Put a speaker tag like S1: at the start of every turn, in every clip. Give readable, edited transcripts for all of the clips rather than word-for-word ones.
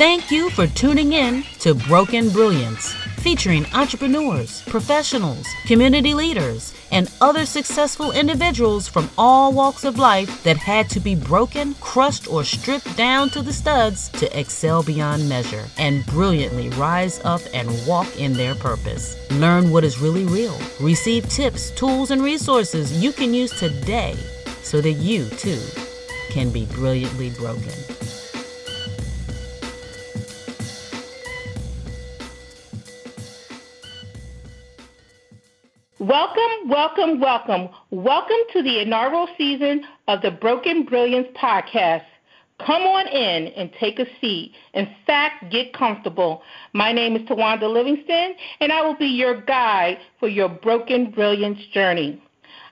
S1: Thank you for tuning in to Broken Brilliance, featuring entrepreneurs, professionals, community leaders, and other successful individuals from all walks of life that had to be broken, crushed, or stripped down to the studs to excel beyond measure and brilliantly rise up and walk in their purpose. Learn what is really real. Receive tips, tools, and resources you can use today so that you, too, can be brilliantly broken.
S2: Welcome to the inaugural season of the Broken Brilliance podcast. Come on in and take a seat. In fact, get comfortable. My name is Tawanda Livingston, and I will be your guide for your Broken Brilliance journey.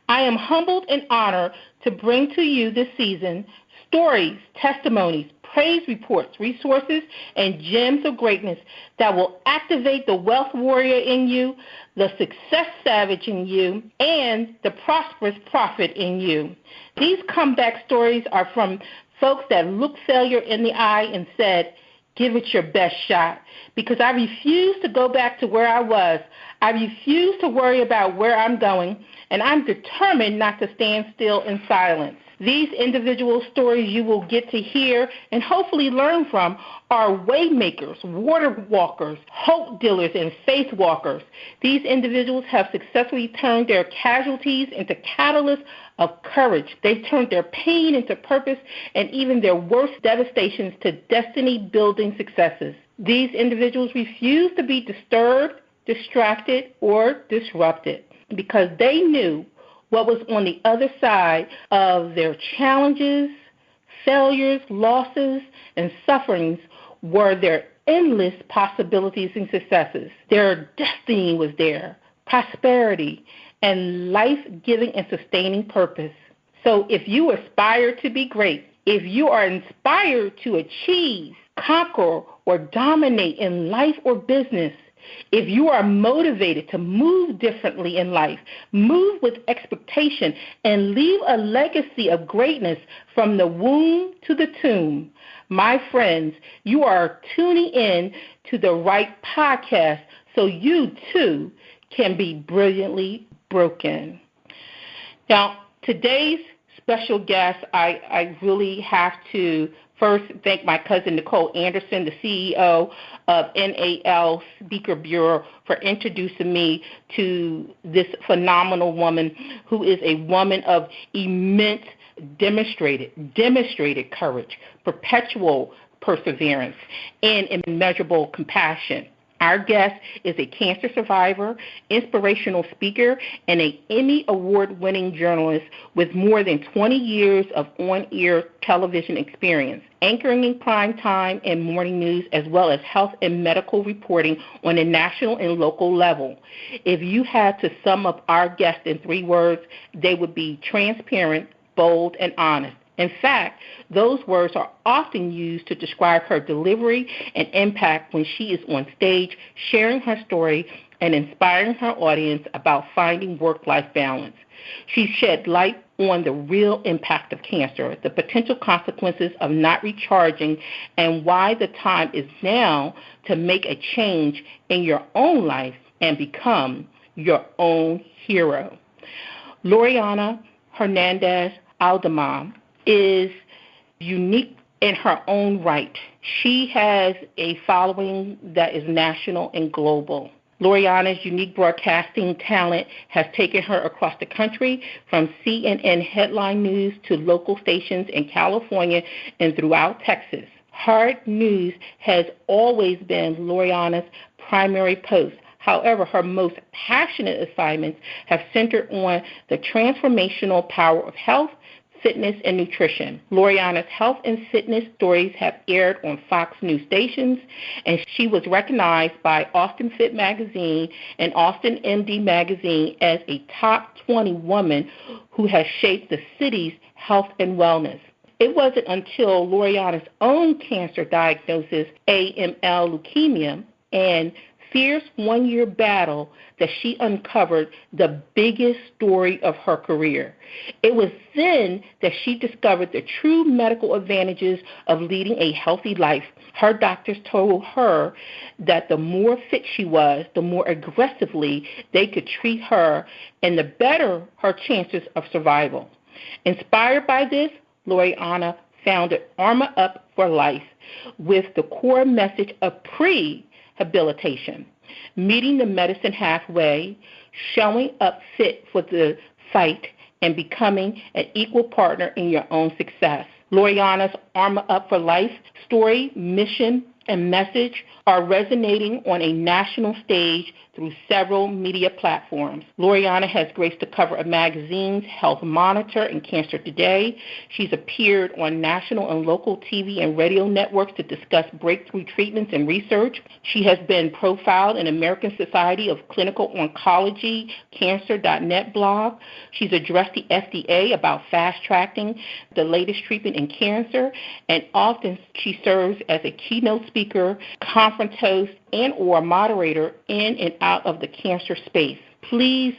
S2: I am humbled and honored to bring to you this season stories, testimonies, praise reports, resources, and gems of greatness that will activate the wealth warrior in you, the success savage in you, and the prosperous prophet in you. These comeback stories are from folks that looked failure in the eye and said, give it your best shot, because I refuse to go back to where I was. I refuse to worry about where I'm going, and I'm determined not to stand still in silence. These individual stories you will get to hear and hopefully learn from are way makers, water walkers, hope dealers, and faith walkers. These individuals have successfully turned their casualties into catalysts of courage. They've turned their pain into purpose and even their worst devastations to destiny-building successes. These individuals refuse to be disturbed, distracted, or disrupted because they knew what was on the other side of their challenges, failures, losses, and sufferings were their endless possibilities and successes. Their destiny was there, prosperity, and life-giving and sustaining purpose. So if you aspire to be great, if you are inspired to achieve, conquer, or dominate in life or business, if you are motivated to move differently in life, move with expectation, and leave a legacy of greatness from the womb to the tomb, my friends, you are tuning in to the right podcast so you too can be brilliantly broken. Now, today's special guest, I really have to first thank my cousin Nicole Anderson, the CEO of NAL Speaker Bureau, for introducing me to this phenomenal woman who is a woman of immense demonstrated courage, perpetual perseverance, and immeasurable compassion. Our guest is a cancer survivor, inspirational speaker, and an Emmy Award-winning journalist with more than 20 years of on-air television experience, anchoring in prime time and morning news, as well as health and medical reporting on a national and local level. If you had to sum up our guest in 3 words, they would be transparent, bold, and honest. In fact, those words are often used to describe her delivery and impact when she is on stage, sharing her story and inspiring her audience about finding work-life balance. She shed light on the real impact of cancer, the potential consequences of not recharging, and why the time is now to make a change in your own life and become your own hero. Loriana Hernandez-Aldama is unique in her own right. She has a following that is national and global. Loriana's unique broadcasting talent has taken her across the country, from CNN headline news to local stations in California and throughout Texas. Hard news has always been Loriana's primary post. However, her most passionate assignments have centered on the transformational power of health, fitness, and nutrition. Loriana's health and fitness stories have aired on Fox News stations, and she was recognized by Austin Fit magazine and Austin MD magazine as a top 20 woman who has shaped the city's health and wellness. It wasn't until Loriana's own cancer diagnosis, AML leukemia, and fierce one-year battle that she uncovered the biggest story of her career. It was then that she discovered the true medical advantages of leading a healthy life. Her doctors told her that the more fit she was, the more aggressively they could treat her and the better her chances of survival. Inspired by this, Loriana founded ArmorUp for Life with the core message of rehabilitation, meeting the medicine halfway, showing up fit for the fight, and becoming an equal partner in your own success. Loriana's ArmorUp for Life story, mission, and message are resonating on a national stage through several media platforms. Loriana has graced the cover of magazines Health Monitor and Cancer Today. She's appeared on national and local TV and radio networks to discuss breakthrough treatments and research. She has been profiled in American Society of Clinical Oncology Cancer.net blog. She's addressed the FDA about fast-tracking the latest treatment in cancer, and often she serves as a keynote speaker, conference host, and or moderator in and out of the cancer space. Please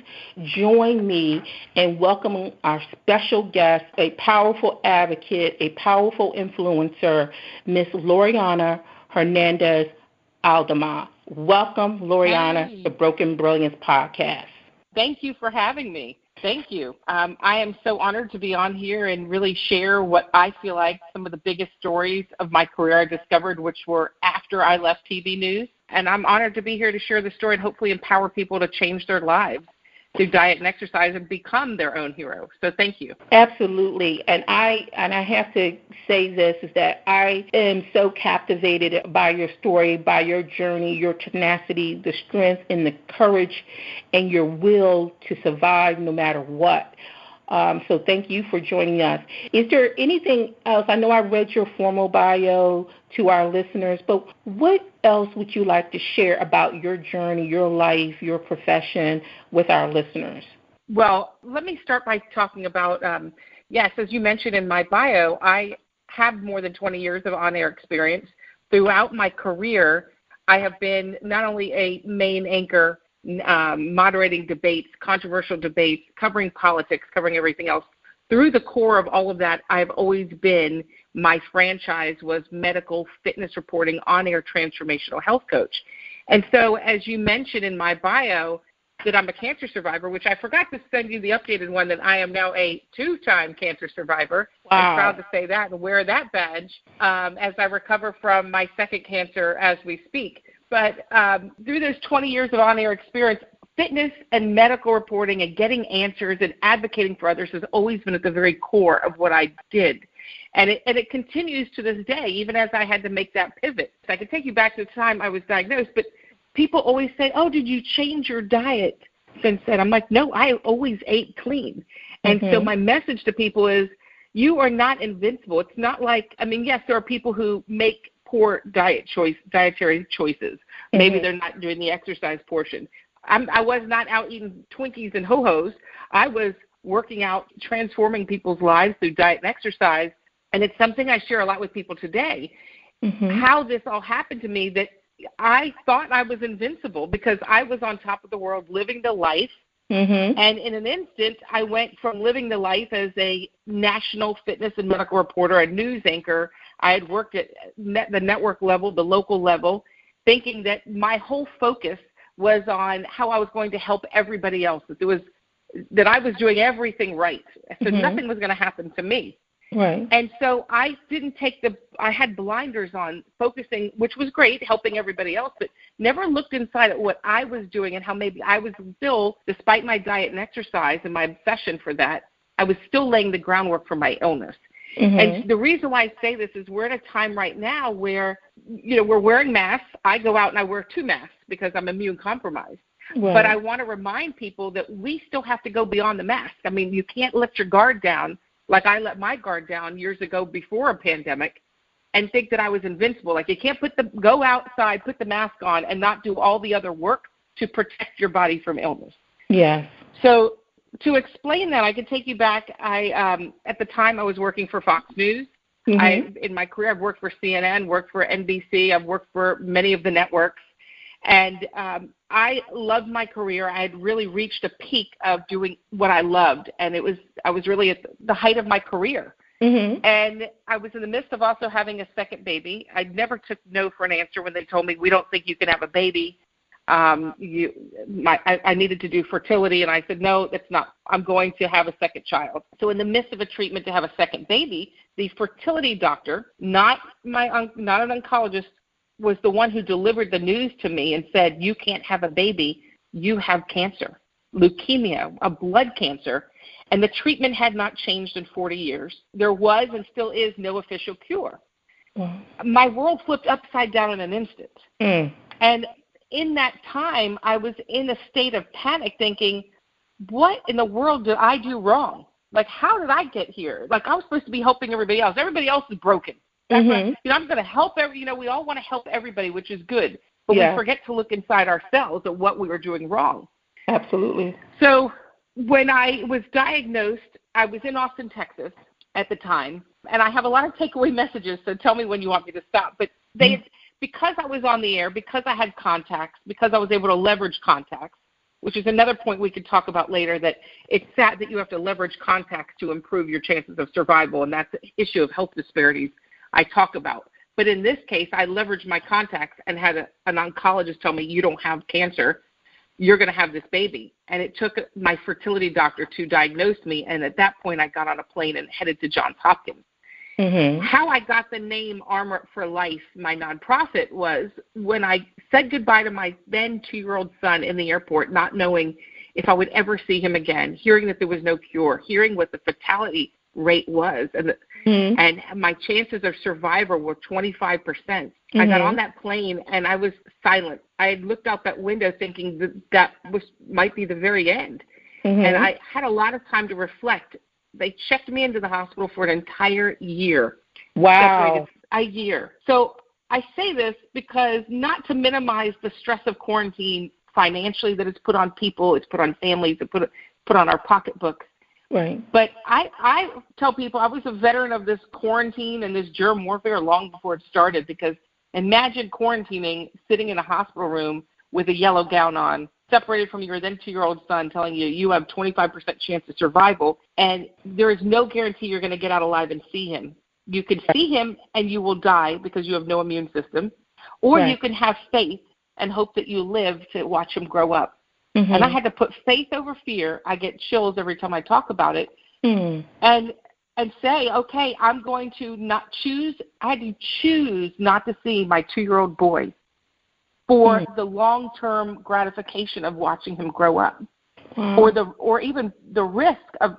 S2: join me in welcoming our special guest, a powerful advocate, a powerful influencer, Miss Loriana Hernandez-Aldama. Welcome, Loriana, to Broken Brilliance Podcast.
S3: Thank you for having me. Thank you. I am so honored to be on here and really share what I feel like some of the biggest stories of my career I discovered, which were after I left TV news. And I'm honored to be here to share the story and hopefully empower people to change their lives through diet and exercise and become their own hero. So thank you.
S2: Absolutely. And I have to say this, is that I am so captivated by your story, by your journey, your tenacity, the strength and the courage and your will to survive no matter what. So thank you for joining us. Is there anything else? I know I read your formal bio to our listeners, but what else would you like to share about your journey, your life, your profession with our listeners?
S3: Well, let me start by talking about, yes, as you mentioned in my bio, I have more than 20 years of on-air experience. Throughout my career, I have been not only a main anchor, moderating debates, controversial debates, covering politics, covering everything else. Through the core of all of that, I've always been, my franchise was medical fitness reporting, on-air transformational health coach. And so as you mentioned in my bio that I'm a cancer survivor, which I forgot to send you the updated one, that I am now a 2-time cancer survivor.
S2: Wow.
S3: I'm proud to say that and wear that badge as I recover from my second cancer as we speak. But through those 20 years of on-air experience, fitness and medical reporting and getting answers and advocating for others has always been at the very core of what I did. And it continues to this day, even as I had to make that pivot. So I can take you back to the time I was diagnosed, but people always say, oh, did you change your diet since then? I'm like, no, I always ate clean. And so my message to people is, you are not invincible. It's not like, I mean, yes, there are people who make poor dietary choices. Maybe they're not doing the exercise portion. I was not out eating Twinkies and Ho-Hos. I was working out, transforming people's lives through diet and exercise, and it's something I share a lot with people today, how this all happened to me, that I thought I was invincible because I was on top of the world living the life. And in an instant, I went from living the life as a national fitness and medical reporter, a news anchor. I had worked at the network level, the local level, thinking that my whole focus was on how I was going to help everybody else, that I was doing everything right. So nothing was going to happen to me.
S2: Right.
S3: And so I didn't I had blinders on, focusing, which was great, helping everybody else, but never looked inside at what I was doing and how maybe I was still, despite my diet and exercise and my obsession for that, I was still laying the groundwork for my illness. And the reason why I say this is we're at a time right now where, we're wearing masks. I go out and I wear 2 masks because I'm immune compromised. Right. But I want to remind people that we still have to go beyond the mask. I mean, you can't let your guard down like I let my guard down years ago before a pandemic and think that I was invincible. Like, you can't go outside, put the mask on, and not do all the other work to protect your body from illness.
S2: Yes.
S3: So to explain that, I can take you back. At the time I was working for Fox News. In my career, I've worked for CNN, worked for NBC, I've worked for many of the networks. And I loved my career. I had really reached a peak of doing what I loved, and I was really at the height of my career.
S2: Mm-hmm.
S3: And I was in the midst of also having a second baby. I never took no for an answer when they told me, we don't think you can have a baby. I needed to do fertility, and I said, no, that's not. I'm going to have a second child. So in the midst of a treatment to have a second baby, the fertility doctor, not an oncologist, was the one who delivered the news to me and said, you can't have a baby. You have cancer, leukemia, a blood cancer. And the treatment had not changed in 40 years. There was and still is no official cure. My world flipped upside down in an instant. And in that time, I was in a state of panic thinking, what in the world did I do wrong? Like, how did I get here? Like, I was supposed to be helping everybody else. Everybody else is broken. That's what, I'm going to help we all want to help everybody, which is good. But we forget to look inside ourselves at what we were doing wrong.
S2: Absolutely.
S3: So when I was diagnosed, I was in Austin, Texas at the time, and I have a lot of takeaway messages, so tell me when you want me to stop. But because I was on the air, because I had contacts, because I was able to leverage contacts, which is another point we could talk about later, that it's sad that you have to leverage contacts to improve your chances of survival, and that's the issue of health disparities I talk about. But in this case, I leveraged my contacts and had an oncologist tell me, you don't have cancer, you're going to have this baby. And it took my fertility doctor to diagnose me, and at that point I got on a plane and headed to Johns Hopkins. How I got the name ArmorUp for Life, my nonprofit, was when I said goodbye to my then 2-year-old son in the airport, not knowing if I would ever see him again, hearing that there was no cure, hearing what the fatality rate was, and my chances of survival were 25%. I got on that plane, and I was silent. I had looked out that window thinking that might be the very end. And I had a lot of time to reflect. They checked me into the hospital for an entire year.
S2: Wow.
S3: A year. So I say this because not to minimize the stress of quarantine financially that it's put on people, it's put on families, it's put on our pocketbooks.
S2: Right.
S3: But I tell people I was a veteran of this quarantine and this germ warfare long before it started, because imagine quarantining, sitting in a hospital room with a yellow gown on, separated from your then 2-year-old son, telling you you have 25% chance of survival, and there is no guarantee you're going to get out alive and see him. You can see him and you will die because you have no immune system, or you can have faith and hope that you live to watch him grow up. And I had to put faith over fear. I get chills every time I talk about it. And say, okay, I'm going to not choose. I had to choose not to see my 2-year-old boy for the long-term gratification of watching him grow up, or even the risk of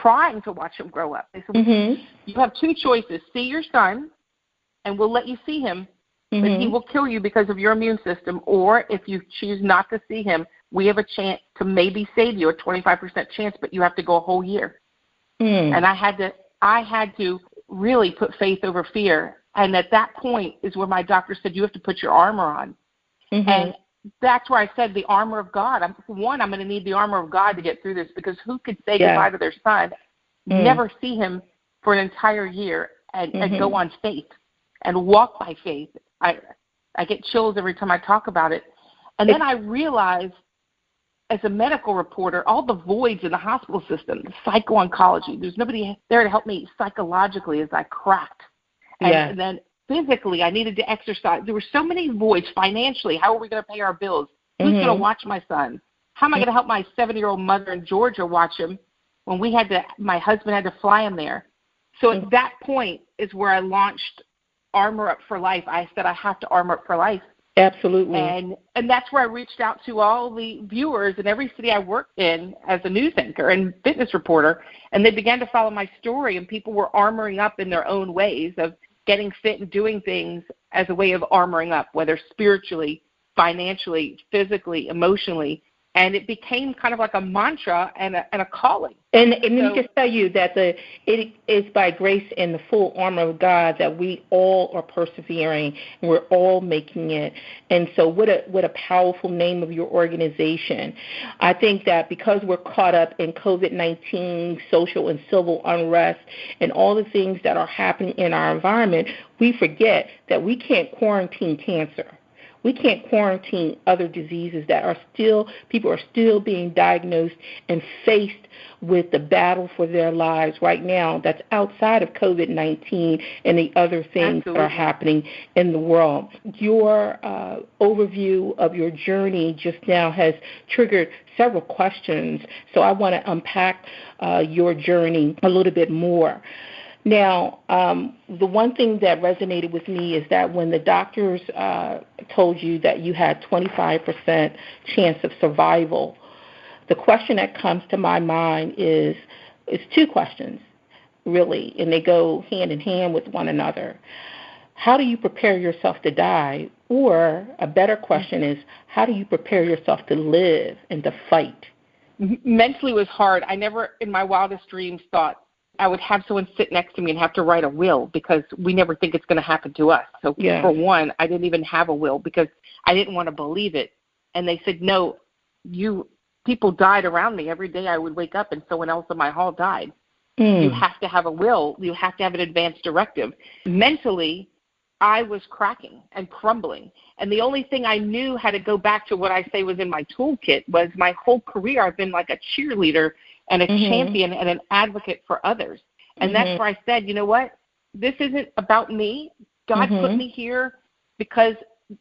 S3: trying to watch him grow up. They said, you have 2 choices: see your son, and we'll let you see him, but he will kill you because of your immune system. Or if you choose not to see him, we have a chance to maybe save you, a 25% chance, but you have to go a whole year. And I had to really put faith over fear. And at that point is where my doctor said, you have to put your armor on. And that's where I said the armor of God. I'm going to need the armor of God to get through this, because who could say goodbye to their son, never see him for an entire year, and go on faith and walk by faith? I get chills every time I talk about it. And then I realized, as a medical reporter, all the voids in the hospital system, the psycho-oncology, there's nobody there to help me psychologically as I cracked. And then physically, I needed to exercise. There were so many voids financially. How are we going to pay our bills? Who's going to watch my son? How am I going to help my 7-year-old mother in Georgia watch him when my husband had to fly him there? So at that point is where I launched ArmorUp for Life. I said I have to armor up for life.
S2: Absolutely.
S3: And that's where I reached out to all the viewers in every city I worked in as a news anchor and fitness reporter, and they began to follow my story, and people were armoring up in their own ways of getting fit and doing things as a way of armoring up, whether spiritually, financially, physically, emotionally. And it became kind of like a mantra and a calling.
S2: And let me just tell you that it is by grace and the full armor of God that we all are persevering, and we're all making it. And so what a powerful name of your organization. I think that because we're caught up in COVID-19, social and civil unrest, and all the things that are happening in our environment, we forget that we can't quarantine cancer. We can't quarantine other diseases that are still, people are still being diagnosed and faced with the battle for their lives right now that's outside of COVID-19 and the other things that are happening in the world. Your overview of your journey just now has triggered several questions, so I want to unpack your journey a little bit more. Now, the one thing that resonated with me is that when the doctors told you that you had 25% chance of survival, the question that comes to my mind is two questions, really, and they go hand in hand with one another. How do you prepare yourself to die? Or a better question is, how do you prepare yourself to live and to fight?
S3: Mentally it was hard. I never in my wildest dreams thought I would have someone sit next to me and have to write a will, because we never think it's going to happen to us. So for one, I didn't even have a will because I didn't want to believe it. And they said, no, people died around me. Every day I would wake up and someone else in my hall died. You have to have a will. You have to have an advance directive. Mentally, I was cracking and crumbling. And the only thing I knew how to go back to what I say was in my toolkit was my whole career I've been like a cheerleader and a champion and an advocate for others. And that's where I said, you know what? This isn't about me. God put me here because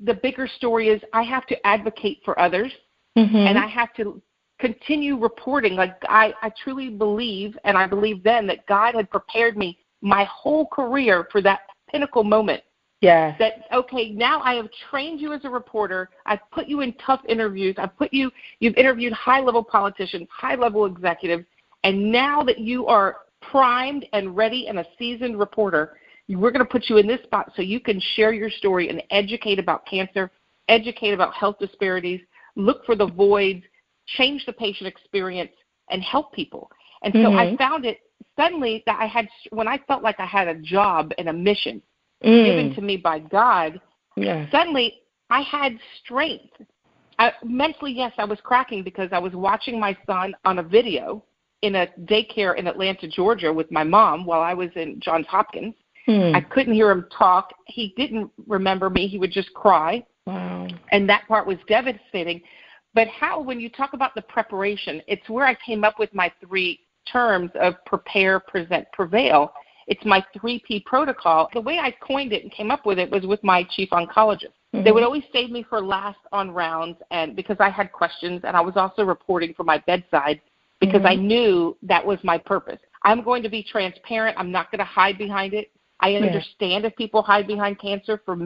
S3: the bigger story is I have to advocate for others, and I have to continue reporting. Like I truly believe, and I believe then, that God had prepared me my whole career for that pinnacle moment.
S2: Yes.
S3: That, okay, now I have trained you as a reporter. I've put you in tough interviews. You've interviewed high-level politicians, high-level executives, and now that you are primed and ready and a seasoned reporter, we're going to put you in this spot so you can share your story and educate about cancer, educate about health disparities, look for the voids, change the patient experience, and help people. And so I found it suddenly that when I felt like I had a job and a mission given to me by God, suddenly I had strength. Mentally, yes, I was cracking because I was watching my son on a video in a daycare in Atlanta, Georgia with my mom while I was in Johns Hopkins. I couldn't hear him talk. He didn't remember me. He would just cry.
S2: Wow.
S3: And that part was devastating. But when you talk about the preparation, it's where I came up with my 3 terms of prepare, present, prevail. It's my 3P protocol. The way I coined it and came up with it was with my chief oncologist. They would always save me for last on rounds, and because I had questions, and I was also reporting from my bedside because I knew that was my purpose. I'm going to be transparent. I'm not going to hide behind it. I understand if people hide behind cancer for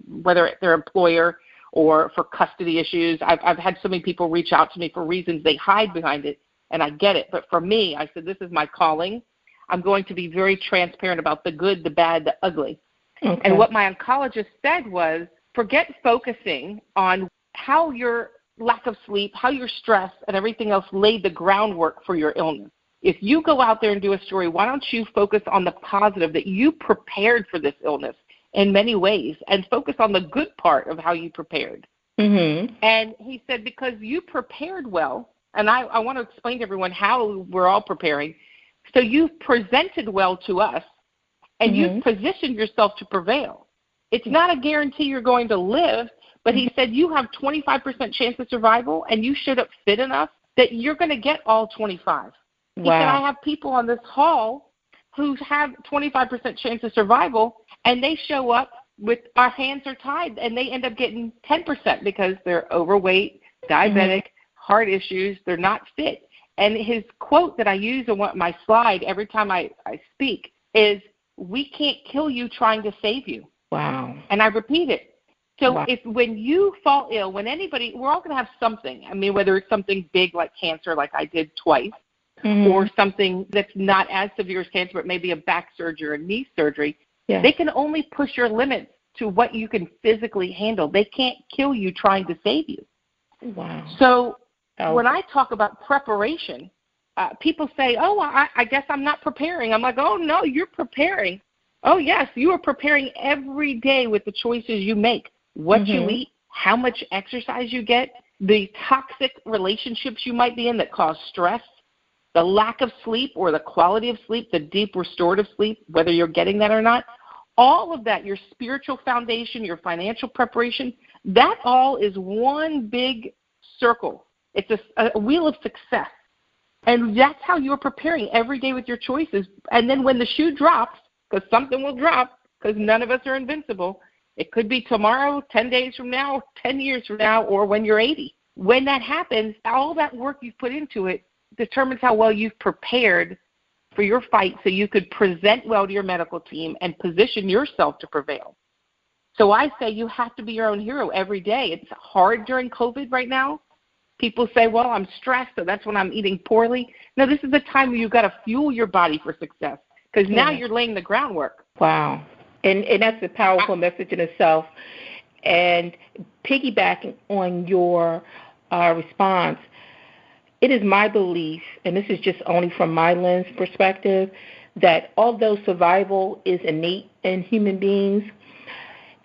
S3: whether their employer or for custody issues. I've had so many people reach out to me for reasons they hide behind it, and I get it. But for me, I said, this is my calling. I'm going to be very transparent about the good, the bad, the ugly. Okay. And what my oncologist said was, forget focusing on how your lack of sleep, how your stress and everything else laid the groundwork for your illness. If you go out there and do a story, why don't you focus on the positive, that you prepared for this illness in many ways, and focus on the good part of how you prepared. And he said, because you prepared well, and I want to explain to everyone how we're all preparing. So you've presented well to us, and you've positioned yourself to prevail. It's not a guarantee you're going to live, but he said you have 25% chance of survival, and you showed up fit enough that you're going to get all 25. He said, I have people on this hall who have 25% chance of survival, and they show up with our hands are tied, and they end up getting 10% because they're overweight, diabetic, heart issues, they're not fit. And his quote that I use on my slide every time I speak is, we can't kill you trying to save you.
S2: Wow.
S3: And I repeat it. So when you fall ill, when anybody, we're all going to have something. I mean, whether it's something big like cancer, like I did twice, or something that's not as severe as cancer, but maybe a back surgery or a knee surgery, they can only push your limits to what you can physically handle. They can't kill you trying to save you.
S2: Wow.
S3: So when I talk about preparation, people say, I guess I'm not preparing. I'm like, oh, no, you're preparing. Oh, yes, you are preparing every day with the choices you make, what you eat, how much exercise you get, the toxic relationships you might be in that cause stress, the lack of sleep or the quality of sleep, the deep restorative sleep, whether you're getting that or not. all of that, your spiritual foundation, your financial preparation, that all is one big circle. It's a wheel of success. And that's how you're preparing every day with your choices. And then when the shoe drops, because something will drop, because none of us are invincible, it could be tomorrow, 10 days from now, 10 years from now, or when you're 80. When that happens, all that work you've put into it determines how well you've prepared for your fight so you could present well to your medical team and position yourself to prevail. So I say you have to be your own hero every day. It's hard during COVID right now. People say, well, I'm stressed, so that's when I'm eating poorly. No, this is the time where you've got to fuel your body for success, because now you're laying the groundwork.
S2: Wow. And that's a powerful message in itself. And piggybacking on your response, it is my belief, and this is just only from my lens perspective, that although survival is innate in human beings,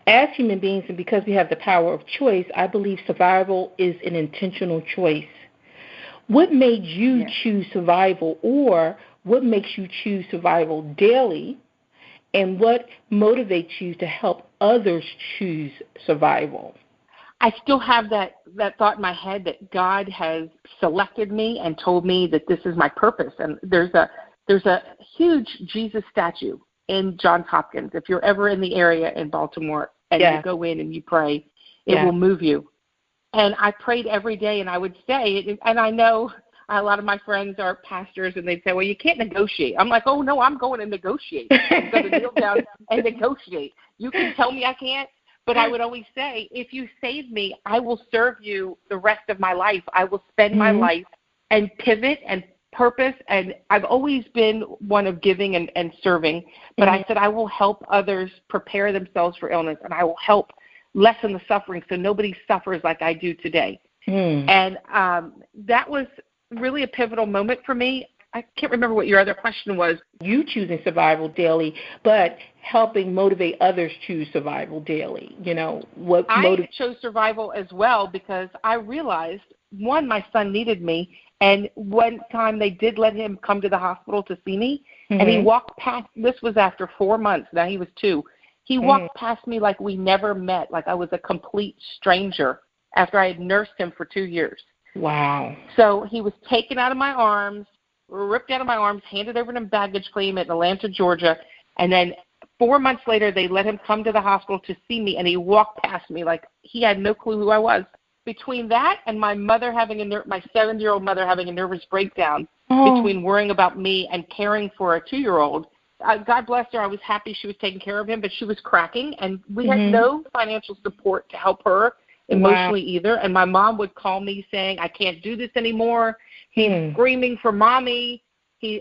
S2: as human beings, and because we have the power of choice, I believe survival is an intentional choice. What made you choose survival, or what makes you choose survival daily, and what motivates you to help others choose survival?
S3: I still have that thought in my head that God has selected me and told me that this is my purpose. And there's a huge Jesus statue in Johns Hopkins. If you're ever in the area in Baltimore and you go in and you pray, it will move you. And I prayed every day, and I would say, and I know a lot of my friends are pastors, and they'd say, well, you can't negotiate. I'm like, oh, no, I'm going to negotiate. I'm going to kneel down and negotiate. You can tell me I can't. But I would always say, if you save me, I will serve you the rest of my life. I will spend my life and pivot and purpose. And I've always been one of giving and serving. But I said I will help others prepare themselves for illness, and I will help lessen the suffering so nobody suffers like I do today. And that was really a pivotal moment for me. I can't remember what your other question was.
S2: You choosing survival daily, but helping motivate others choose survival daily. You know,
S3: I chose survival as well because I realized, one, my son needed me, and one time they did let him come to the hospital to see me, and he walked past, this was after 4 months, now he was 2. He walked past me like we never met, like I was a complete stranger after I had nursed him for 2 years.
S2: Wow.
S3: So he was taken out of my arms, ripped out of my arms, handed over to baggage claim at Atlanta, Georgia, and then 4 months later they let him come to the hospital to see me, and he walked past me like he had no clue who I was. Between that and my mother having my 7-year-old mother having a nervous breakdown, between worrying about me and caring for a 2-year-old, God bless her, I was happy she was taking care of him, but she was cracking, and we had no financial support to help her emotionally either. And my mom would call me saying, I can't do this anymore. He's screaming for mommy.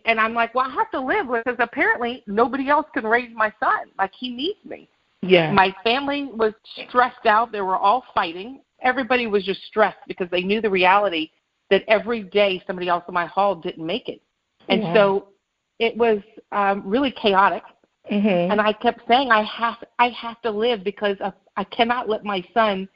S3: And I'm like, well, I have to live because apparently nobody else can raise my son. Like, he needs me.
S2: Yeah.
S3: My family was stressed out. They were all fighting. Everybody was just stressed because they knew the reality that every day somebody else in my hall didn't make it. And so it was really chaotic. And I kept saying, I have to live because I cannot let my son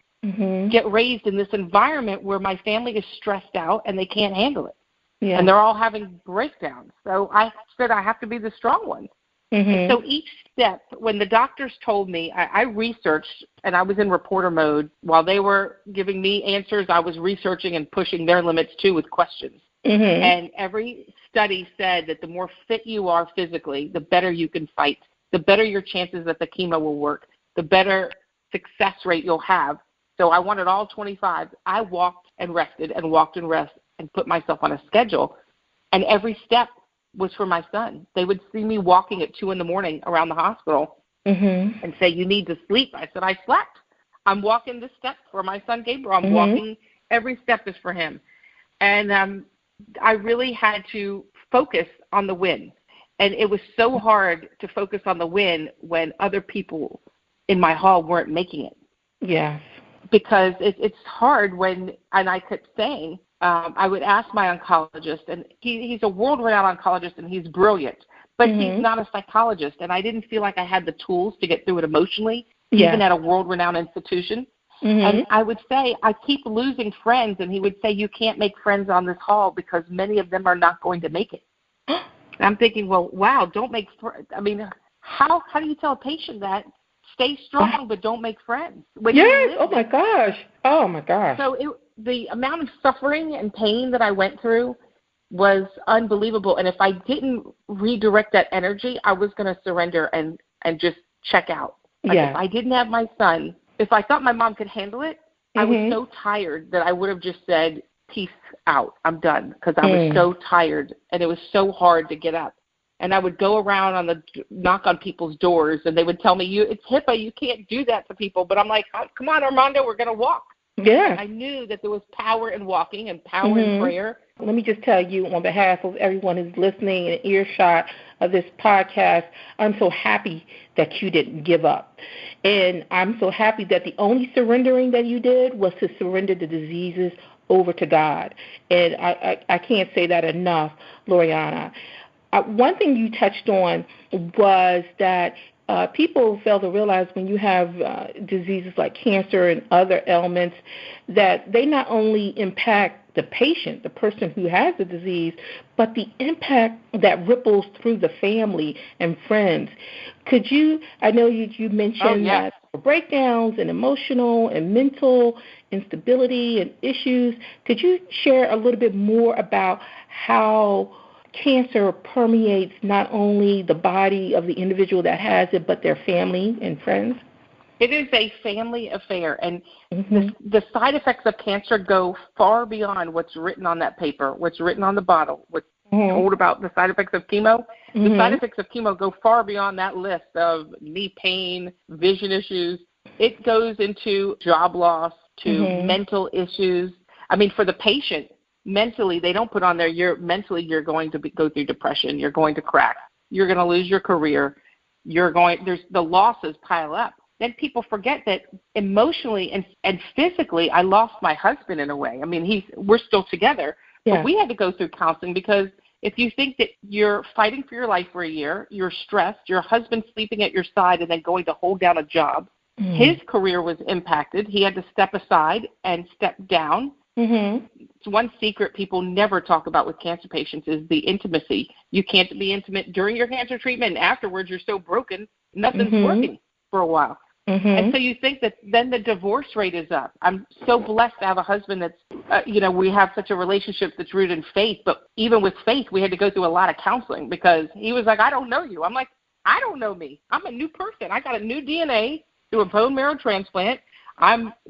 S3: get raised in this environment where my family is stressed out and they can't handle it. Yeah. And they're all having breakdowns. So I said I have to be the strong one. And so each step, when the doctors told me, I researched, and I was in reporter mode. While they were giving me answers, I was researching and pushing their limits too with questions. And every study said that the more fit you are physically, the better you can fight, the better your chances that the chemo will work, the better success rate you'll have. So I wanted all 25. I walked and rested and walked and rest and put myself on a schedule. And every step was for my son. They would see me walking at 2 a.m. around the hospital and say, you need to sleep. I said, I slept. I'm walking the steps for my son Gabriel. I'm walking. Every step is for him. And I really had to focus on the win. And it was so hard to focus on the win when other people in my hall weren't making it.
S2: Yes.
S3: Because it's hard when, and I kept saying, I would ask my oncologist, and he's a world-renowned oncologist, and he's brilliant, but he's not a psychologist, and I didn't feel like I had the tools to get through it emotionally, even at a world-renowned institution. And I would say, I keep losing friends, and he would say, you can't make friends on this hall because many of them are not going to make it. And I'm thinking, well, wow, don't make friends. I mean, how do you tell a patient that? Stay strong, but don't make friends.
S2: Yes. Oh my gosh. Oh my gosh.
S3: So the amount of suffering and pain that I went through was unbelievable. And if I didn't redirect that energy, I was going to surrender and just check out. Like if I didn't have my son, if I thought my mom could handle it, I was so tired that I would have just said, peace out, I'm done, because I was so tired and it was so hard to get up. And I would go around knock on people's doors, and they would tell me, it's HIPAA, you can't do that to people. But I'm like, oh, come on, Armando, we're going to walk. Yeah. I knew that there was power in walking and power in prayer.
S2: Let me just tell you on behalf of everyone who's listening in earshot of this podcast, I'm so happy that you didn't give up. And I'm so happy that the only surrendering that you did was to surrender the diseases over to God. And I can't say that enough, Loriana. One thing you touched on was that people fail to realize when you have diseases like cancer and other ailments that they not only impact the patient, the person who has the disease, but the impact that ripples through the family and friends. Could you, I know you mentioned that breakdowns and emotional and mental instability and issues. Could you share a little bit more about how cancer permeates not only the body of the individual that has it, but their family and friends?
S3: It is a family affair, and the side effects of cancer go far beyond what's written on that paper, what's written on the bottle, what's told about the side effects of chemo. The side effects of chemo go far beyond that list of knee pain, vision issues. It goes into job loss, to mental issues. I mean, for the patient, mentally, they don't put on there, you're going to go through depression, you're going to crack, you're going to lose your career, the losses pile up. Then people forget that emotionally and physically, I lost my husband in a way. I mean, we're still together, but we had to go through counseling because if you think that you're fighting for your life for a year, you're stressed, your husband's sleeping at your side and then going to hold down a job, his career was impacted. He had to step aside and step down. It's one secret people never talk about with cancer patients is the intimacy. You can't be intimate during your cancer treatment, and afterwards you're so broken, nothing's working for a while. And so you think that then the divorce rate is up. I'm so blessed to have a husband that's, we have such a relationship that's rooted in faith, but even with faith, we had to go through a lot of counseling because he was like, I don't know you. I'm like, I don't know me. I'm a new person. I got a new DNA through a bone marrow transplant.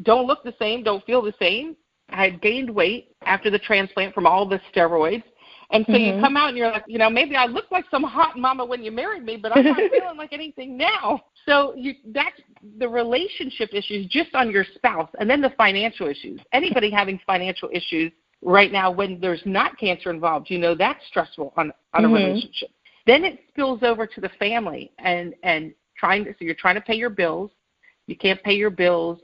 S3: Don't look the same, don't feel the same. I had gained weight after the transplant from all the steroids. And so you come out and you're like, maybe I look like some hot mama when you married me, but I'm not feeling like anything now. So that's the relationship issues just on your spouse, and then the financial issues. Anybody having financial issues right now when there's not cancer involved, that's stressful on a relationship. Then it spills over to the family and so you're trying to pay your bills. You can't pay your bills.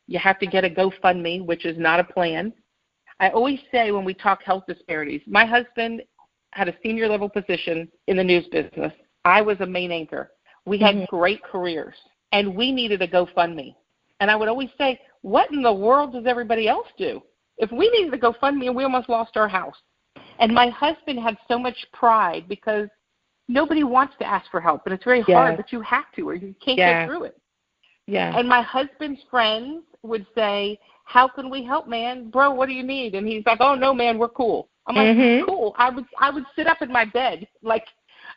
S3: You have to get a GoFundMe, which is not a plan. I always say when we talk health disparities, my husband had a senior level position in the news business. I was a main anchor. We had great careers, and we needed a GoFundMe. And I would always say, what in the world does everybody else do? If we needed a GoFundMe and we almost lost our house. And my husband had so much pride because nobody wants to ask for help, and it's very hard, but you have to or you can't get through it. And my husband's friends would say, how can we help, man? Bro, what do you need? And he's like, oh, no, man, we're cool. I'm like, cool. I would sit up in my bed.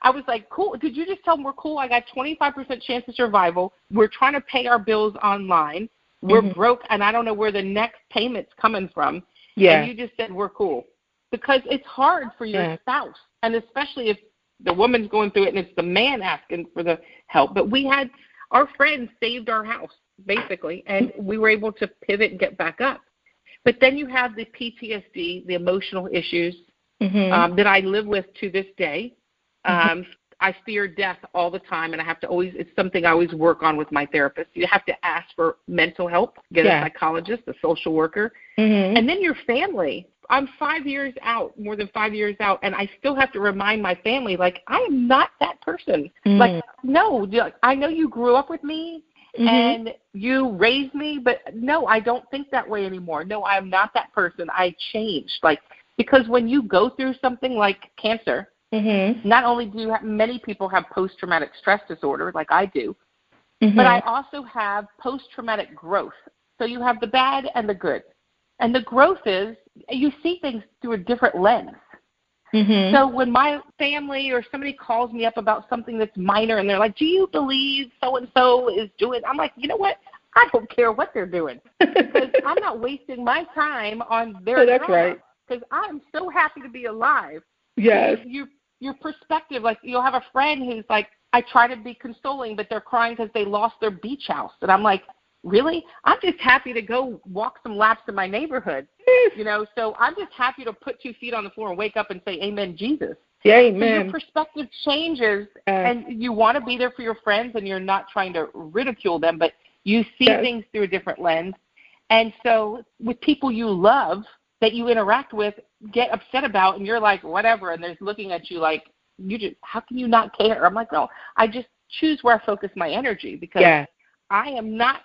S3: I was like, cool. Did you just tell them we're cool? I got 25% chance of survival. We're trying to pay our bills online. We're broke, and I don't know where the next payment's coming from. And you just said we're cool. Because it's hard for your spouse, and especially if the woman's going through it and it's the man asking for the help. But our friends saved our house, basically, and we were able to pivot and get back up. But then you have the PTSD, the emotional issues that I live with to this day. I fear death all the time, and it's something I always work on with my therapist. You have to ask for mental help, get a psychologist, a social worker. And then your family. I'm 5 years out, more than 5 years out, and I still have to remind my family, I am not that person. No, I know you grew up with me and you raised me, but no, I don't think that way anymore. No, I'm not that person. I changed. Because when you go through something like cancer, Not only do many people have post-traumatic stress disorder, like I do,
S2: Mm-hmm.
S3: but I also have post-traumatic growth. So you have the bad and the good. And the growth is you see things through a different lens.
S2: Mm-hmm.
S3: So when my family or somebody calls me up about something that's minor and they're like, do you believe so-and-so is doing, I'm like, you know what? I don't care what they're doing because I'm not wasting my time on their
S2: that's
S3: drama
S2: right.
S3: because I'm so happy to be alive.
S2: Yes.
S3: Your perspective, like you'll have a friend who's like, I try to be consoling, but they're crying because they lost their beach house. And I'm like, really? I'm just happy to go walk some laps in my neighborhood, so I'm just happy to put 2 feet on the floor and wake up and say, amen, Jesus.
S2: Yeah,
S3: So
S2: amen.
S3: your perspective changes, and you want to be there for your friends, and you're not trying to ridicule them, but you see things through a different lens. And so with people you love that you interact with, get upset about, and you're like, whatever, and they're looking at you like, how can you not care? I'm like, no, I just choose where I focus my energy because I am not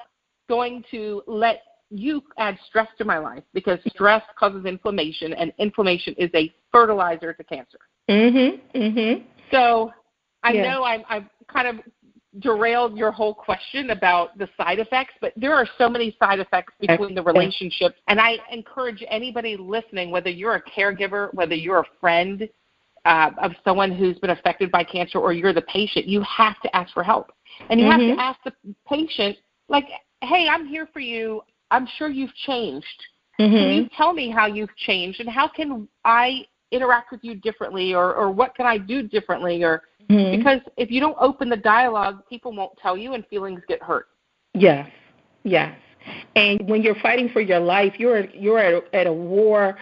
S3: going to let you add stress to my life because stress causes inflammation, and inflammation is a fertilizer to cancer. So I know I've kind of derailed your whole question about the side effects, but there are so many side effects between the relationships, and I encourage anybody listening, whether you're a caregiver, whether you're a friend of someone who's been affected by cancer, or you're the patient, you have to ask for help. And you have to ask the patient, like, hey, I'm here for you. I'm sure you've changed. Can you tell me how you've changed, and how can I interact with you differently, or what can I do differently? Or because if you don't open the dialogue, people won't tell you, and feelings get hurt.
S2: Yes. And when you're fighting for your life, you're at a war,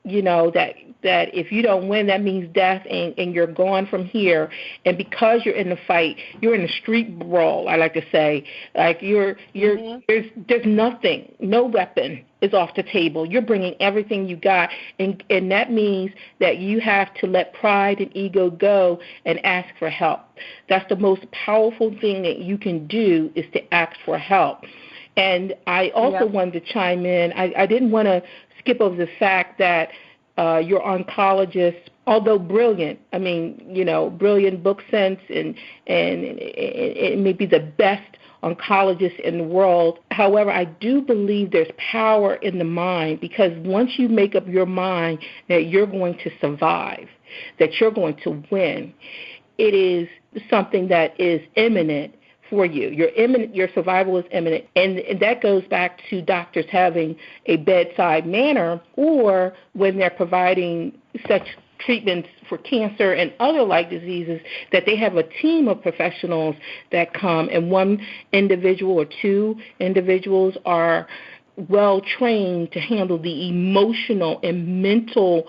S2: that if you don't win, that means death, and you're gone from here. And because you're in the fight, you're in a street brawl, I like to say. Like there's nothing, no weapon is off the table. You're bringing everything you got, and that means that you have to let pride and ego go and ask for help. That's the most powerful thing that you can do, is to ask for help. And I also wanted to chime in. I didn't want to skip over the fact that your oncologist, although brilliant, brilliant book sense, and it may be the best oncologist in the world. However, I do believe there's power in the mind, because once you make up your mind that you're going to survive, that you're going to win, it is something that is imminent for you. Your survival is imminent. And that goes back to doctors having a bedside manner, or when they're providing such treatments for cancer and other like diseases, that they have a team of professionals that come, and one individual or two individuals are well trained to handle the emotional and mental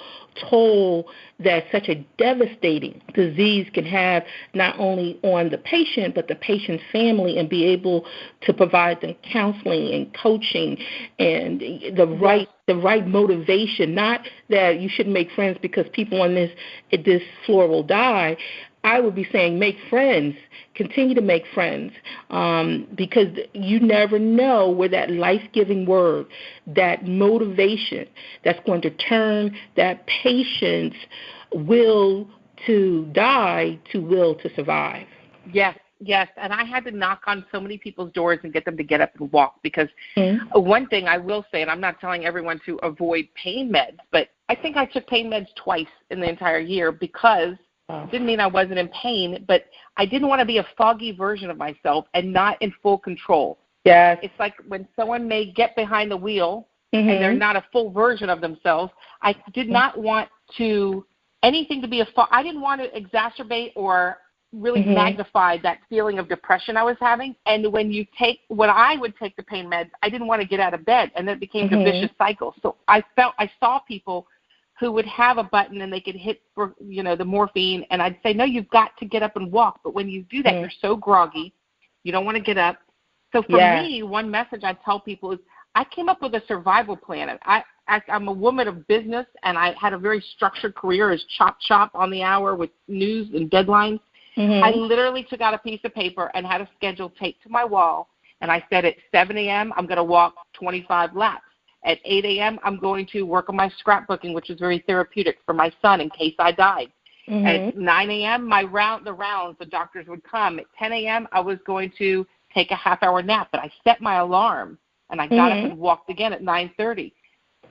S2: toll that such a devastating disease can have, not only on the patient but the patient's family, and be able to provide them counseling and coaching and the right motivation. Not that you shouldn't make friends because people on this floor will die. I would be saying make friends, continue to make friends, because you never know where that life-giving word, that motivation that's going to turn that patient's will to die to will to survive.
S3: Yes, and I had to knock on so many people's doors and get them to get up and walk, because one thing I will say, and I'm not telling everyone to avoid pain meds, but I think I took pain meds twice in the entire year, because it didn't mean I wasn't in pain, but I didn't want to be a foggy version of myself and not in full control.
S2: Yes.
S3: It's like when someone may get behind the wheel and they're not a full version of themselves. I did not want anything to be I didn't want to exacerbate or really magnify that feeling of depression I was having. And when I would take the pain meds, I didn't want to get out of bed, and then it became a vicious cycle. So I saw people who would have a button and they could hit for, the morphine, and I'd say, no, you've got to get up and walk. But when you do that, you're so groggy, you don't want to get up. So for me, one message I tell people is I came up with a survival plan. I'm a woman of business, and I had a very structured career as chop on the hour with news and deadlines. I literally took out a piece of paper and had a schedule taped to my wall, and I said at 7 a.m. I'm going to walk 25 laps. At 8 a.m., I'm going to work on my scrapbooking, which is very therapeutic for my son in case I died. At 9 a.m., the rounds, the doctors would come. At 10 a.m., I was going to take a half-hour nap, but I set my alarm, and I got up and walked again at 9:30.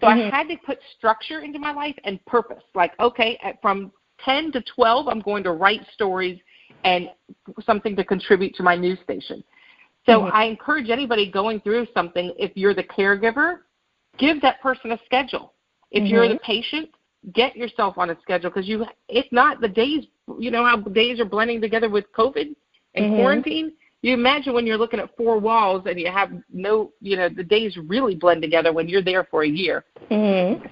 S3: So I had to put structure into my life and purpose. Like, okay, from 10 to 12, I'm going to write stories and something to contribute to my news station. So I encourage anybody going through something, if you're the caregiver, give that person a schedule. If you're the patient, get yourself on a schedule, because if not, the days, you know how days are blending together with COVID and quarantine? You imagine when you're looking at four walls and you have the days really blend together when you're there for a year.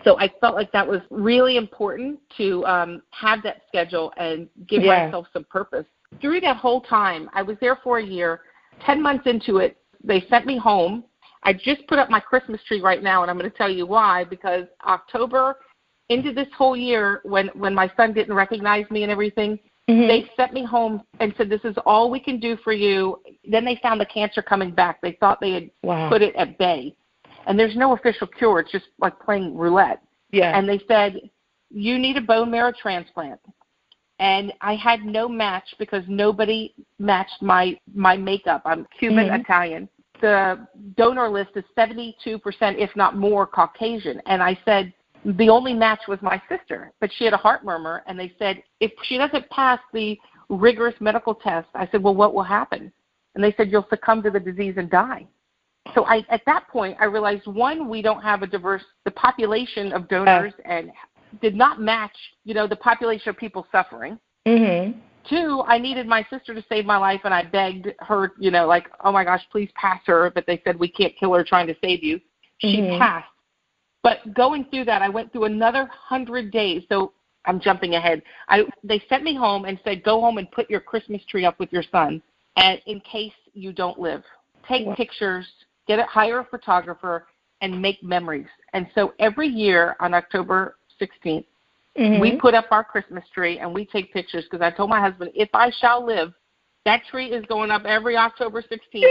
S3: So I felt like that was really important to have that schedule and give myself some purpose. Through that whole time, I was there for a year. 10 months into it, they sent me home. I just put up my Christmas tree right now, and I'm going to tell you why, because October into this whole year, when my son didn't recognize me and everything, they sent me home and said, this is all we can do for you. Then they found the cancer coming back. They thought they had put it at bay. And there's no official cure. It's just like playing roulette. Yeah. And they said, you need a bone marrow transplant. And I had no match because nobody matched my makeup. I'm Cuban Italian. The donor list is 72%, if not more, Caucasian. And I said, the only match was my sister, but she had a heart murmur. And they said, if she doesn't pass the rigorous medical test, I said, well, what will happen? And they said, you'll succumb to the disease and die. So at that point, I realized, one, we don't have the population of donors and did not match, the population of people suffering. Two, I needed my sister to save my life, and I begged her, like, oh my gosh, please pass her. But they said, we can't kill her trying to save you. She passed. But going through that, I went through another 100 days. So I'm jumping ahead. They sent me home and said, go home and put your Christmas tree up with your son, and in case you don't live. Take pictures, hire a photographer, and make memories. And so every year on October 16th, we put up our Christmas tree and we take pictures, because I told my husband, if I shall live, that tree is going up every October 16th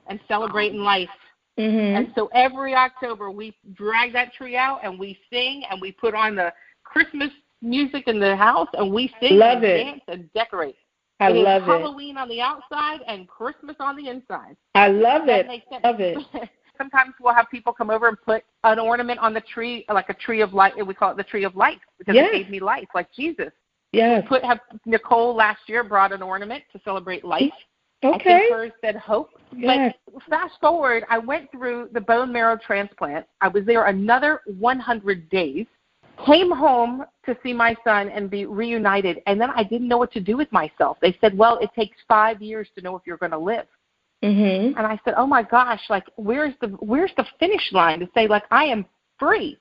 S3: and celebrating life. And so every October we drag that tree out and we sing and we put on the Christmas music in the house and we sing and dance and decorate.
S2: I love it.
S3: Halloween on the outside and Christmas on the inside.
S2: I love it. Love it.
S3: Sometimes we'll have people come over and put an ornament on the tree, like a tree of life. We call it the tree of life, because it gave me life, like Jesus. Yes. Nicole last year brought an ornament to celebrate life. Okay. I think hers said hope. Yes. But fast forward, I went through the bone marrow transplant. I was there another 100 days, came home to see my son and be reunited, and then I didn't know what to do with myself. They said, well, it takes 5 years to know if you're going to live. And I said, oh my gosh, like, where's the finish line to say, like, I am free?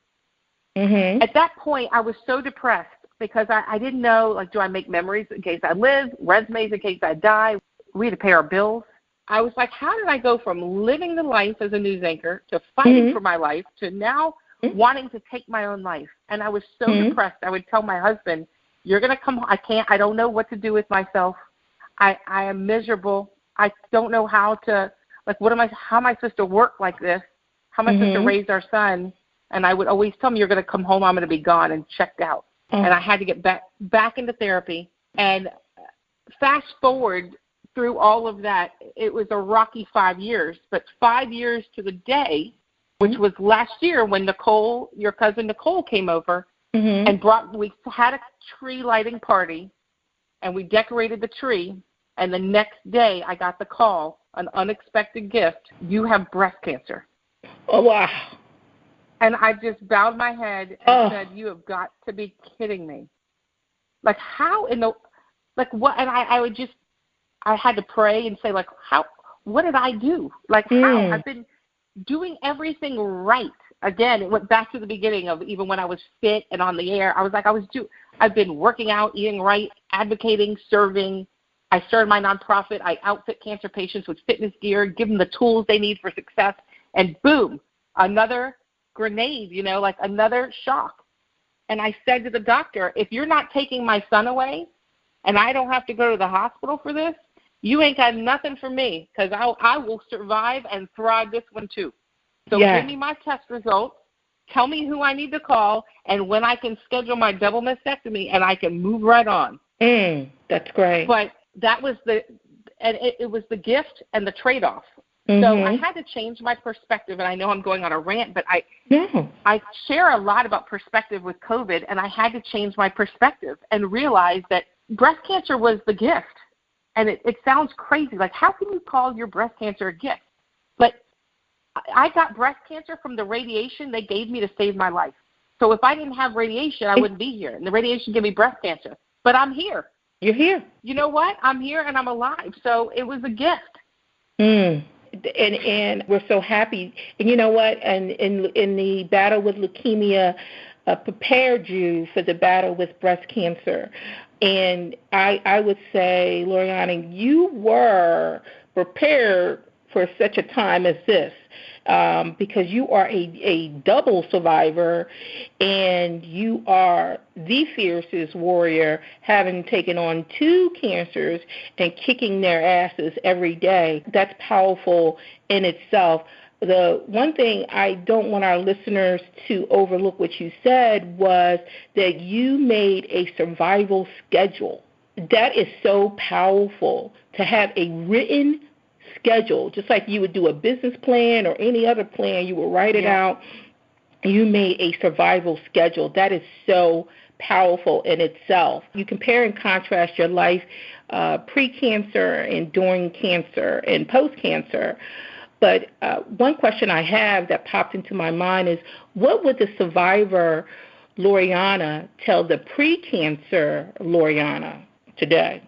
S3: At that point, I was so depressed because I didn't know, like, do I make memories in case I live, resumes in case I die? We had to pay our bills. I was like, how did I go from living the life as a news anchor to fighting for my life to now wanting to take my own life? And I was so depressed. I would tell my husband, you're going to come home. I don't know what to do with myself. I am miserable. I don't know how to, like, how am I supposed to work like this? How am I supposed to raise our son? And I would always tell him, you're going to come home, I'm going to be gone and checked out. And I had to get back into therapy. And fast forward through all of that, it was a rocky 5 years. But 5 years to the day, which was last year when Nicole, your cousin Nicole, came over and we had a tree lighting party, and we decorated the tree. And the next day, I got the call, an unexpected gift. You have breast cancer.
S2: Oh, wow.
S3: And I just bowed my head and said, you have got to be kidding me. Like, how in the, like, what? And I had to pray and say, like, what did I do? Like, how? I've been doing everything right. Again, it went back to the beginning of even when I was fit and on the air. I was like, I've been working out, eating right, advocating, serving. I started my nonprofit. I outfit cancer patients with fitness gear, give them the tools they need for success, and boom, another grenade, like another shock. And I said to the doctor, if you're not taking my son away and I don't have to go to the hospital for this, you ain't got nothing for me, because I will survive and thrive this one too. So give me my test results. tell me who I need to call and when I can schedule my double mastectomy, and I can move right on.
S2: That's great.
S3: But that was it was the gift and the trade-off. So I had to change my perspective, and I know I'm going on a rant, but I share a lot about perspective with COVID, and I had to change my perspective and realize that breast cancer was the gift. And it sounds crazy. Like, how can you call your breast cancer a gift? But I got breast cancer from the radiation they gave me to save my life. So if I didn't have radiation, I wouldn't be here. And the radiation gave me breast cancer. But I'm here.
S2: You're here.
S3: You know what? I'm here and I'm alive. So it was a gift.
S2: And we're so happy. And you know what? And in the battle with leukemia, prepared you for the battle with breast cancer. And I would say, Loriana, you were prepared for such a time as this, because you are a double survivor, and you are the fiercest warrior, having taken on 2 cancers and kicking their asses every day. That's powerful in itself. The one thing I don't want our listeners to overlook what you said was that you made a survival schedule. That is so powerful, to have a written schedule, just like you would do a business plan or any other plan. You would write it out. You made a survival schedule. That is so powerful in itself. You compare and contrast your life pre-cancer and during cancer and post-cancer. But one question I have that popped into my mind is, what would the survivor Loriana tell the pre-cancer Loriana today?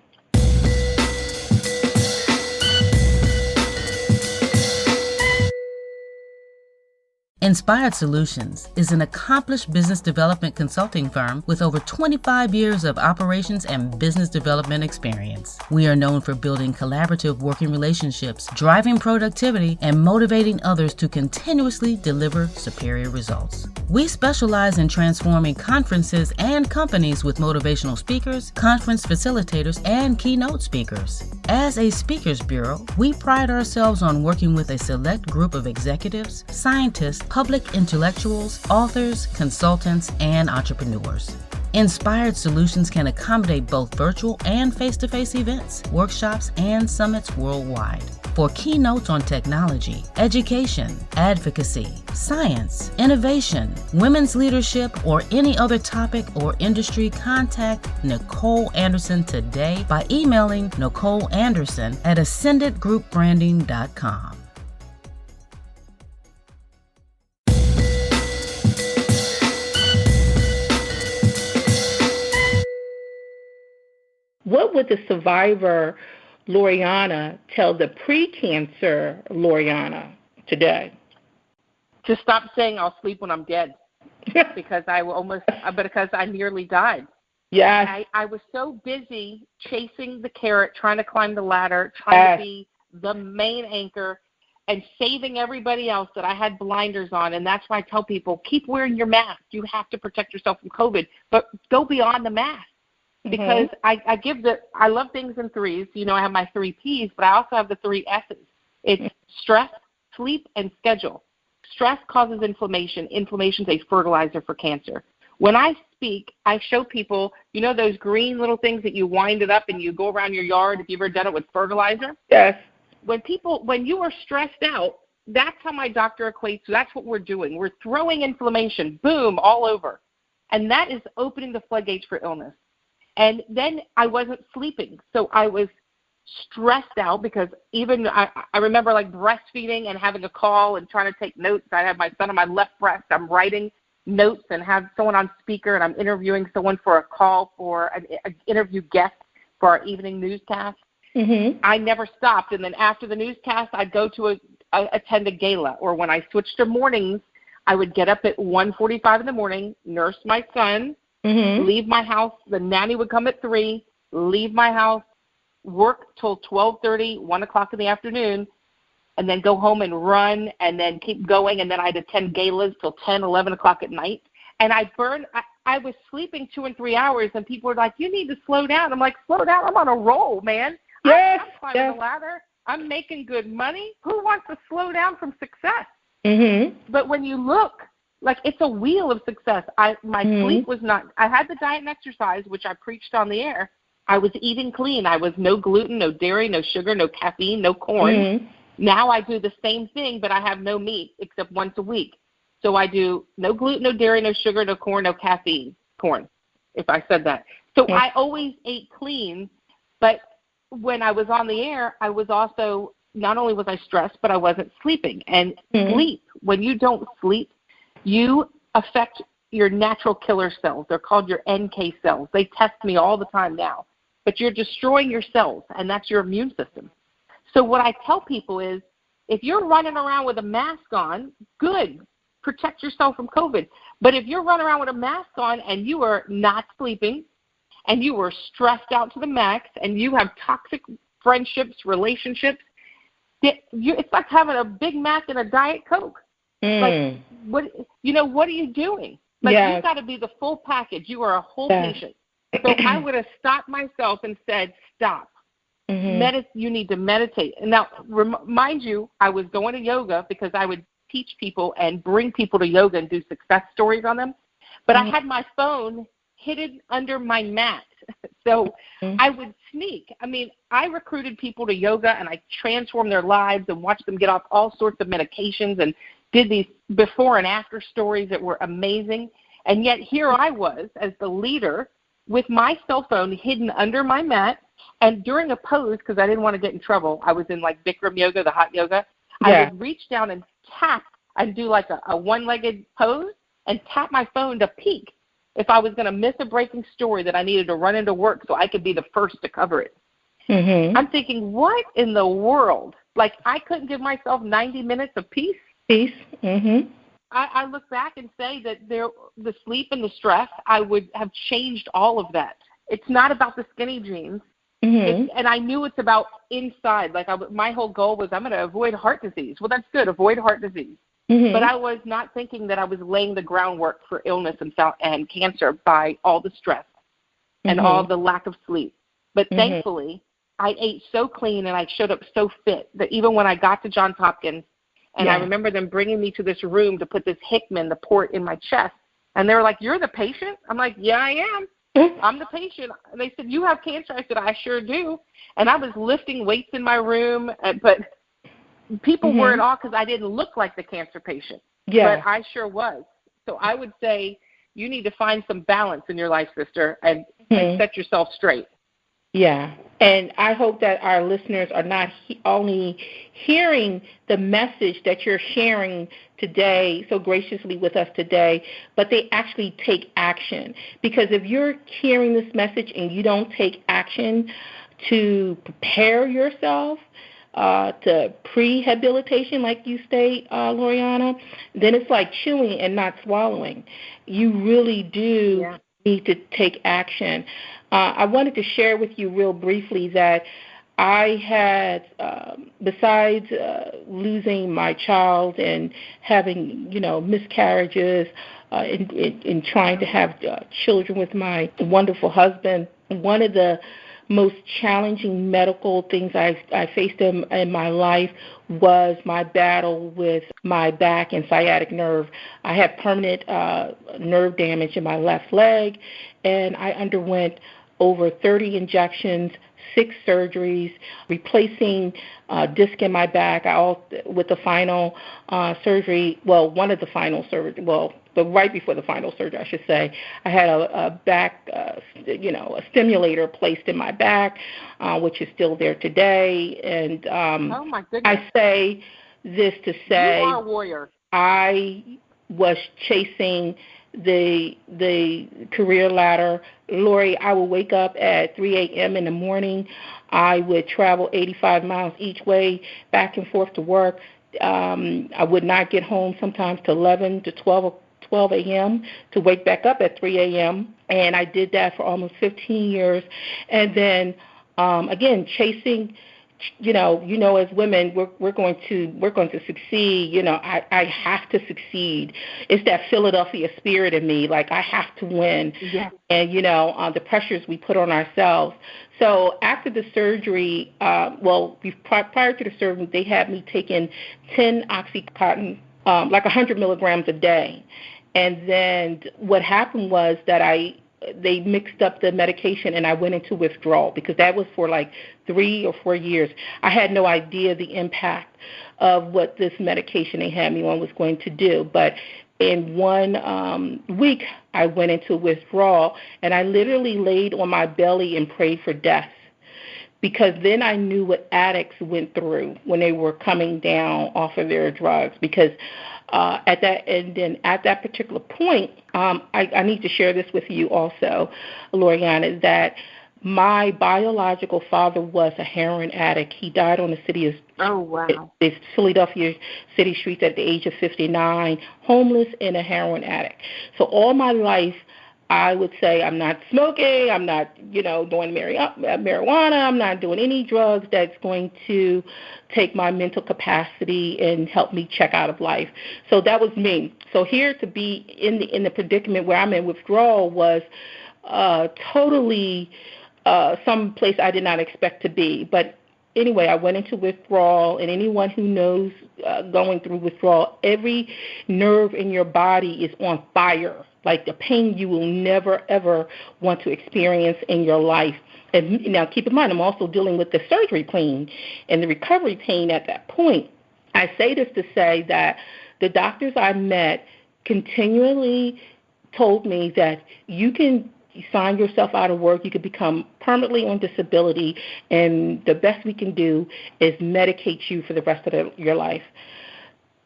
S1: Inspired Solutions is an accomplished business development consulting firm with over 25 years of operations and business development experience. We are known for building collaborative working relationships, driving productivity, and motivating others to continuously deliver superior results. We specialize in transforming conferences and companies with motivational speakers, conference facilitators, and keynote speakers. As a speakers bureau, we pride ourselves on working with a select group of executives, scientists, public intellectuals, authors, consultants, and entrepreneurs. Inspired Solutions can accommodate both virtual and face-to-face events, workshops, and summits worldwide. For keynotes on technology, education, advocacy, science, innovation, women's leadership, or any other topic or industry, contact Nicole Anderson today by emailing NicoleAnderson@AscendantGroupBranding.com.
S2: What would the survivor Loriana tell the pre-cancer Loriana today?
S3: To stop saying I'll sleep when I'm dead, because because I nearly died.
S2: Yes.
S3: I was so busy chasing the carrot, trying to climb the ladder, trying to be the main anchor, and saving everybody else, that I had blinders on. And that's why I tell people, keep wearing your mask. You have to protect yourself from COVID, but go beyond the mask. Because I love things in threes. You know, I have my 3 Ps, but I also have the 3 S's. It's stress, sleep, and schedule. Stress causes inflammation. Inflammation is a fertilizer for cancer. When I speak, I show people, you know, those green little things that you wind it up and you go around your yard. If you've ever done it with fertilizer?
S2: Yes.
S3: When you are stressed out, that's how my doctor equates. That's what we're doing. We're throwing inflammation, boom, all over. And that is opening the floodgates for illness. And then I wasn't sleeping, so I was stressed out, because even I remember like breastfeeding and having a call and trying to take notes. I have my son on my left breast. I'm writing notes and have someone on speaker, and I'm interviewing someone for a call for an interview guest for our evening newscast. I never stopped. And then after the newscast, I'd go to attend a gala, or when I switched to mornings, I would get up at 1:45 in the morning, nurse my son, leave my house. The nanny would come at 3, leave my house, work till 12:30, 1 o'clock in the afternoon, and then go home and run and then keep going. And then I'd attend galas till 10, 11 o'clock at night. And I was sleeping 2 and 3 hours, and people were like, you need to slow down. I'm like, slow down? I'm on a roll, man.
S2: Yes,
S3: I'm climbing the ladder. I'm making good money. Who wants to slow down from success? But when you look, Like, it's a wheel of success. My sleep was not, I had the diet and exercise, which I preached on the air. I was eating clean. I was no gluten, no dairy, no sugar, no caffeine, no corn. Now I do the same thing, but I have no meat except once a week. So I do no gluten, no dairy, no sugar, no corn, no caffeine. Corn, if I said that. So I always ate clean, but when I was on the air, I was also, not only was I stressed, but I wasn't sleeping. And sleep, when you don't sleep, you affect your natural killer cells. They're called your NK cells. They test me all the time now. But you're destroying your cells, and that's your immune system. So what I tell people is, if you're running around with a mask on, good. Protect yourself from COVID. But if you're running around with a mask on and you are not sleeping and you are stressed out to the max and you have toxic friendships, relationships, it's like having a Big Mac and a Diet Coke. Like, what are you doing? Like, you've got to be the full package. You are a whole patient. So I would have stopped myself and said, stop. You need to meditate. And now, mind you, I was going to yoga because I would teach people and bring people to yoga and do success stories on them. But I had my phone hidden under my mat. So I would sneak. I mean, I recruited people to yoga, and I transformed their lives and watched them get off all sorts of medications and did these before and after stories that were amazing. And yet here I was as the leader with my cell phone hidden under my mat. And during a pose, because I didn't want to get in trouble, I was in like Bikram yoga, the hot yoga. I would reach down and tap and do like a one-legged pose and tap my phone to peek if I was going to miss a breaking story that I needed to run into work so I could be the first to cover it. I'm thinking, what in the world? Like, I couldn't give myself 90 minutes of peace? I look back and say that the sleep and the stress, I would have changed all of that. It's not about the skinny jeans. And I knew it's about inside. Like, my whole goal was, I'm going to avoid heart disease. Well, that's good. Avoid heart disease. But I was not thinking that I was laying the groundwork for illness and cancer by all the stress and all the lack of sleep. But thankfully, I ate so clean and I showed up so fit that even when I got to Johns Hopkins, and I remember them bringing me to this room to put this Hickman, the port, in my chest, and they were like, "You're the patient?" I'm like, "Yeah, I am. I'm the patient." And they said, "You have cancer?" I said, "I sure do." And I was lifting weights in my room, but people were in awe because I didn't look like the cancer patient. But I sure was. So I would say you need to find some balance in your life, sister, and set yourself straight.
S4: Yeah, and I hope that our listeners are not only hearing the message that you're sharing today so graciously with us today, but they actually take action. Because if you're hearing this message and you don't take action to prepare yourself to prehabilitation, like you state, Loriana, then it's like chewing and not swallowing. You really do need to take action. I wanted to share with you real briefly that I had, besides losing my child and having, miscarriages in trying to have children with my wonderful husband, one of the most challenging medical things I faced in my life was my battle with my back and sciatic nerve. I had permanent nerve damage in my left leg, and I underwent over 30 injections, 6 surgeries, replacing disc in my back. With the final surgery, one of the final surgery, right before the final surgery, I should say, I had a back, a stimulator placed in my back, which is still there today. And
S3: oh my goodness.
S4: I say this to say,
S3: you are a warrior.
S4: I was chasing the career ladder. Lori, I would wake up at 3 a.m. in the morning. I would travel 85 miles each way, back and forth to work. I would not get home sometimes to 11 to 12 a.m. to wake back up at 3 a.m. And I did that for almost 15 years. And then, again, chasing, as women, we're going to succeed. I have to succeed. It's that Philadelphia spirit in me. Like, I have to win.
S3: Yes.
S4: And, the pressures we put on ourselves. So after the surgery, prior to the surgery, they had me taking 10 OxyContin like 100 milligrams a day. And then what happened was that they mixed up the medication and I went into withdrawal because that was for like 3 or 4 years. I had no idea the impact of what this medication they had me on was going to do. But in 1 week, I went into withdrawal and I literally laid on my belly and prayed for death. Because then I knew what addicts went through when they were coming down off of their drugs. Because at that particular point, I need to share this with you also, Loriana, that my biological father was a heroin addict. He died on the Philadelphia city streets at the age of 59, homeless and a heroin addict. So all my life, I would say I'm not smoking, I'm not, doing marijuana, I'm not doing any drugs that's going to take my mental capacity and help me check out of life. So that was me. So here to be in the predicament where I'm in withdrawal was totally some place I did not expect to be. But anyway, I went into withdrawal, and anyone who knows going through withdrawal, every nerve in your body is on fire, like the pain you will never, ever want to experience in your life. And now keep in mind, I'm also dealing with the surgery pain and the recovery pain at that point. I say this to say that the doctors I met continually told me that you can sign yourself out of work, you could become permanently on disability, and the best we can do is medicate you for the rest of your life.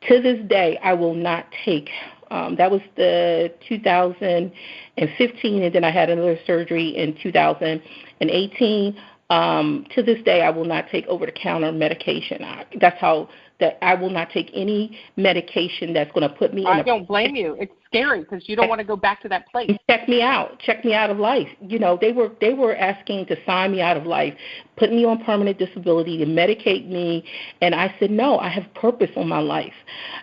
S4: To this day, I will not take, that was the 2015, and then I had another surgery in 2018. To this day, I will not take over-the-counter medication. I will not take any medication that's going to put me in
S3: I don't blame you. It's scary because you don't want to go back to that place.
S4: Check me out of life. They were asking to sign me out of life, put me on permanent disability, to medicate me, and I said, no, I have purpose on my life.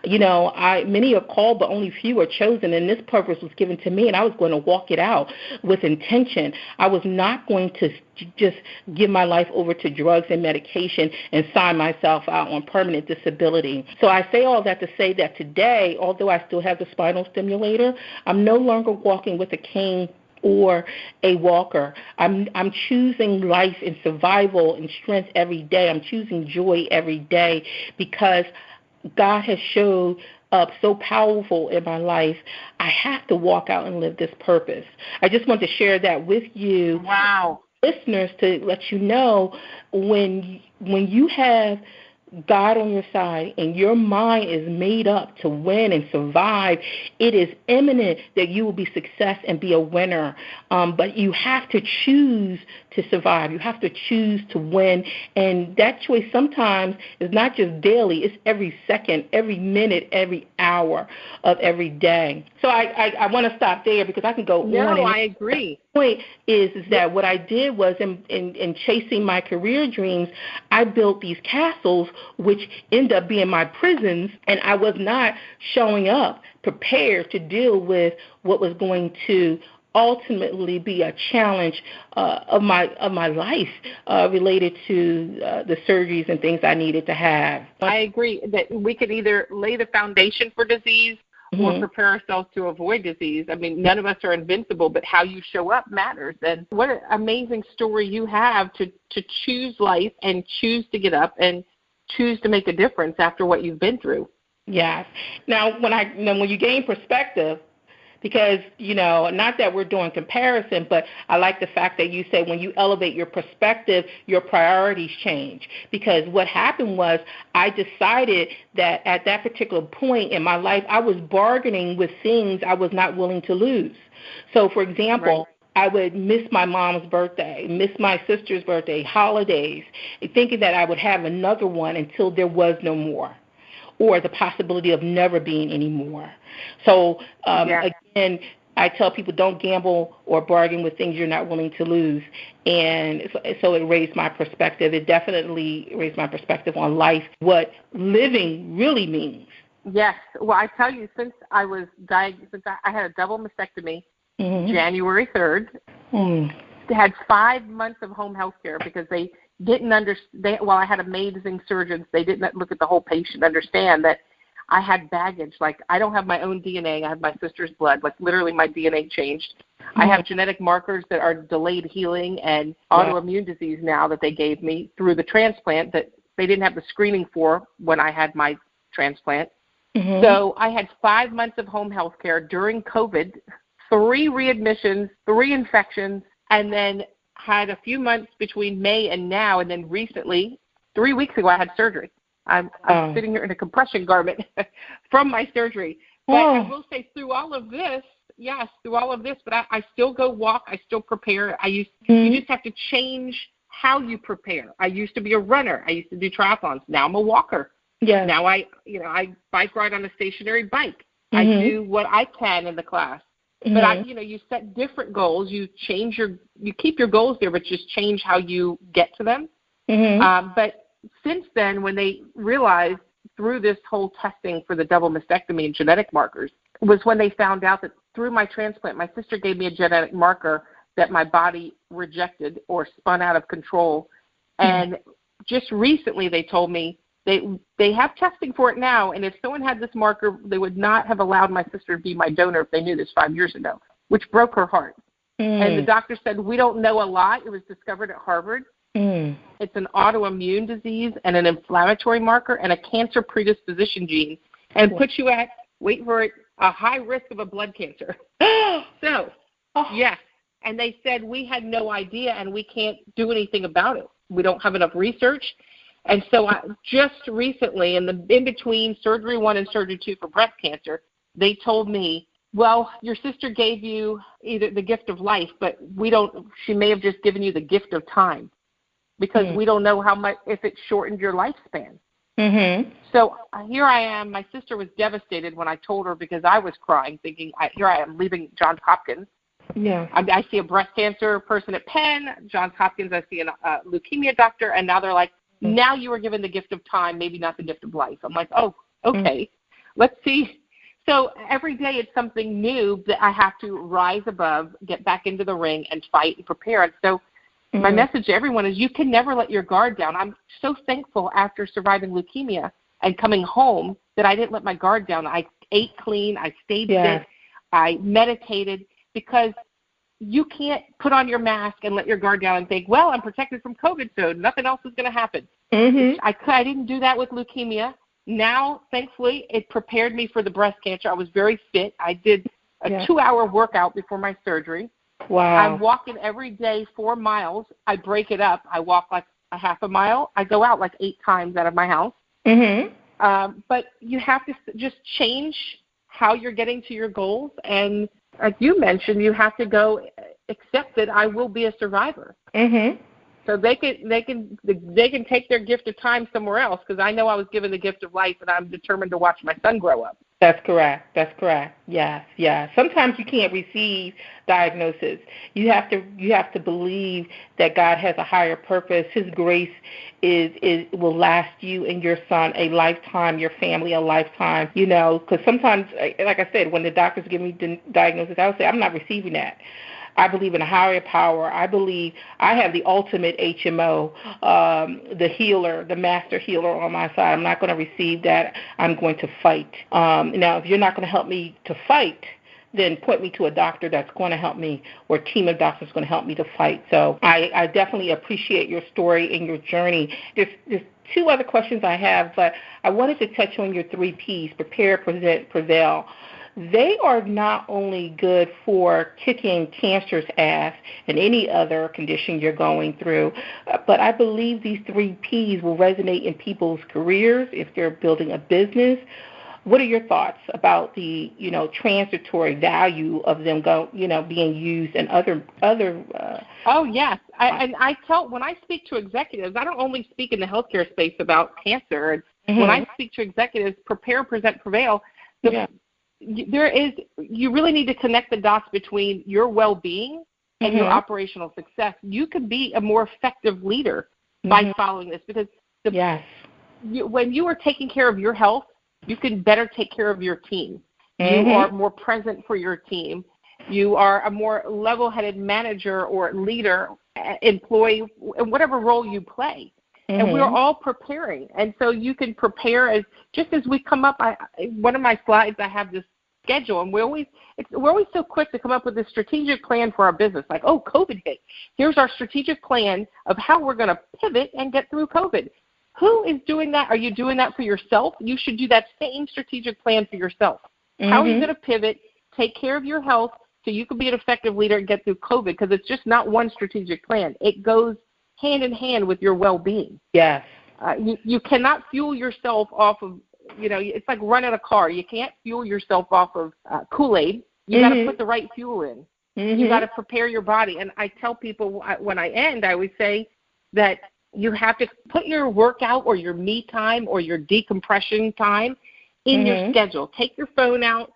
S4: Many are called, but only few are chosen, and this purpose was given to me, and I was going to walk it out with intention. I was not going to just give my life over to drugs and medication and sign myself out on permanent disability. So I say all that to say that today, although I still have the spinal stimulator, I'm no longer walking with a cane or a walker. I'm choosing life and survival and strength every day. I'm choosing joy every day because God has showed up so powerful in my life. I have to walk out and live this purpose. I just want to share that with you.
S3: Wow.
S4: Listeners, to let you know when you have God on your side and your mind is made up to win and survive, it is imminent that you will be success and be a winner. But you have to choose to survive. You have to choose to win. And that choice sometimes is not just daily. It's every second, every minute, every hour of every day. So I want to stop there because I can go on.
S3: No, I agree.
S4: The point is that what I did was in chasing my career dreams, I built these castles which end up being my prisons, and I was not showing up prepared to deal with what was going to ultimately be a challenge of my life related to the surgeries and things I needed to have.
S3: I agree that we could either lay the foundation for disease or prepare ourselves to avoid disease. I mean, none of us are invincible, but how you show up matters. And what an amazing story you have to choose life and choose to get up and choose to make a difference after what you've been through.
S4: Yes. Now, when you gain perspective, because, not that we're doing comparison, but I like the fact that you say when you elevate your perspective, your priorities change. Because what happened was I decided that at that particular point in my life, I was bargaining with things I was not willing to lose. So, for example, I would miss my mom's birthday, miss my sister's birthday, holidays, thinking that I would have another one until there was no more, or the possibility of never being any more. So, again, I tell people don't gamble or bargain with things you're not willing to lose. And so it raised my perspective. It definitely raised my perspective on life, what living really means.
S3: Yes. Well, I tell you, since I was diagnosed, I had a double mastectomy January 3rd. They had 5 months of home health care because they didn't understand. While I had amazing surgeons, they didn't look at the whole patient, understand that I had baggage. Like, I don't have my own DNA. I have my sister's blood. Like, literally my DNA changed. I have genetic markers that are delayed healing and autoimmune disease now that they gave me through the transplant that they didn't have the screening for when I had my transplant. So I had 5 months of home health care during COVID, 3 readmissions, 3 infections, and then had a few months between May and now, and then recently, 3 weeks ago, I had surgery. I'm sitting here in a compression garment from my surgery. But I will say through all of this, but I still go walk. I still prepare. You just have to change how you prepare. I used to be a runner. I used to do triathlons. Now I'm a walker. Yeah. Now I bike ride on a stationary bike. I do what I can in the class. But you set different goals. You keep your goals there, but just change how you get to them. But since then, when they realized through this whole testing for the double mastectomy and genetic markers, was when they found out that through my transplant, my sister gave me a genetic marker that my body rejected or spun out of control. And just recently they told me they have testing for it now, and if someone had this marker, they would not have allowed my sister to be my donor if they knew this 5 years ago, which broke her heart. And the doctor said, we don't know a lot. It was discovered at Harvard. It's an autoimmune disease and an inflammatory marker and a cancer predisposition gene, and puts you at, wait for it, a high risk of a blood cancer. Yes. And they said we had no idea and we can't do anything about it. We don't have enough research. And so just recently, in between surgery 1 and surgery 2 for breast cancer, they told me, well, your sister gave you either the gift of life, but she may have just given you the gift of time, because we don't know how much, if it shortened your lifespan. So here I am. My sister was devastated when I told her, because I was crying, thinking, here I am leaving Johns Hopkins. I see a breast cancer person at Penn, Johns Hopkins, I see a leukemia doctor, and now they're like, now you were given the gift of time, maybe not the gift of life. I'm like, oh, okay, let's see. So every day it's something new that I have to rise above, get back into the ring, and fight and prepare. And so my message to everyone is you can never let your guard down. I'm so thankful after surviving leukemia and coming home that I didn't let my guard down. I ate clean. I stayed fit. I meditated, because you can't put on your mask and let your guard down and think, well, I'm protected from COVID, so nothing else is going to happen. I didn't do that with leukemia. Now, thankfully, it prepared me for the breast cancer. I was very fit. I did a 2-hour workout before my surgery. Wow. I'm walking every day 4 miles. I break it up. I walk like a half a mile. I go out like 8 times out of my house. But you have to just change how you're getting to your goals. And like you mentioned, you have to go accept that I will be a survivor. So they can take their gift of time somewhere else, because I know I was given the gift of life, and I'm determined to watch my son grow up.
S4: That's correct. Yes. Sometimes you can't receive diagnosis. You have to believe that God has a higher purpose. His grace will last you and your son a lifetime, your family a lifetime. Because sometimes, like I said, when the doctors give me the diagnosis, I would say, I'm not receiving that. I believe in a higher power. I believe I have the ultimate HMO, the healer, the master healer on my side. I'm not going to receive that. I'm going to fight. Now, if you're not going to help me to fight, then point me to a doctor that's going to help me, or a team of doctors going to help me to fight. So I definitely appreciate your story and your journey. There's 2 other questions I have, but I wanted to touch on your 3 Ps, prepare, present, prevail. They are not only good for kicking cancer's ass and any other condition you're going through, but I believe these 3 Ps will resonate in people's careers if they're building a business. What are your thoughts about the, transitory value of them being used in other?
S3: Oh yes, I tell when I speak to executives, I don't only speak in the healthcare space about cancer. When I speak to executives, prepare, present, prevail. You really need to connect the dots between your well-being and your operational success. You can be a more effective leader by following this, because when you are taking care of your health, you can better take care of your team. You are more present for your team. You are a more level-headed manager or leader, employee, in whatever role you play. And we're all preparing. And so you can prepare just as we come up. One of my slides, I have this schedule, and we're always so quick to come up with this strategic plan for our business. Like, oh, COVID hit. Here's our strategic plan of how we're going to pivot and get through COVID. Who is doing that? Are you doing that for yourself? You should do that same strategic plan for yourself. How are you going to pivot, take care of your health so you can be an effective leader and get through COVID? Because it's just not one strategic plan. It goes hand in hand with your well-being.
S4: Yes.
S3: You cannot fuel yourself off of, it's like running a car. You can't fuel yourself off of Kool-Aid. You got to put the right fuel in. You got to prepare your body. And I tell people when I end, I always say that you have to put your workout or your me time or your decompression time in your schedule. Take your phone out.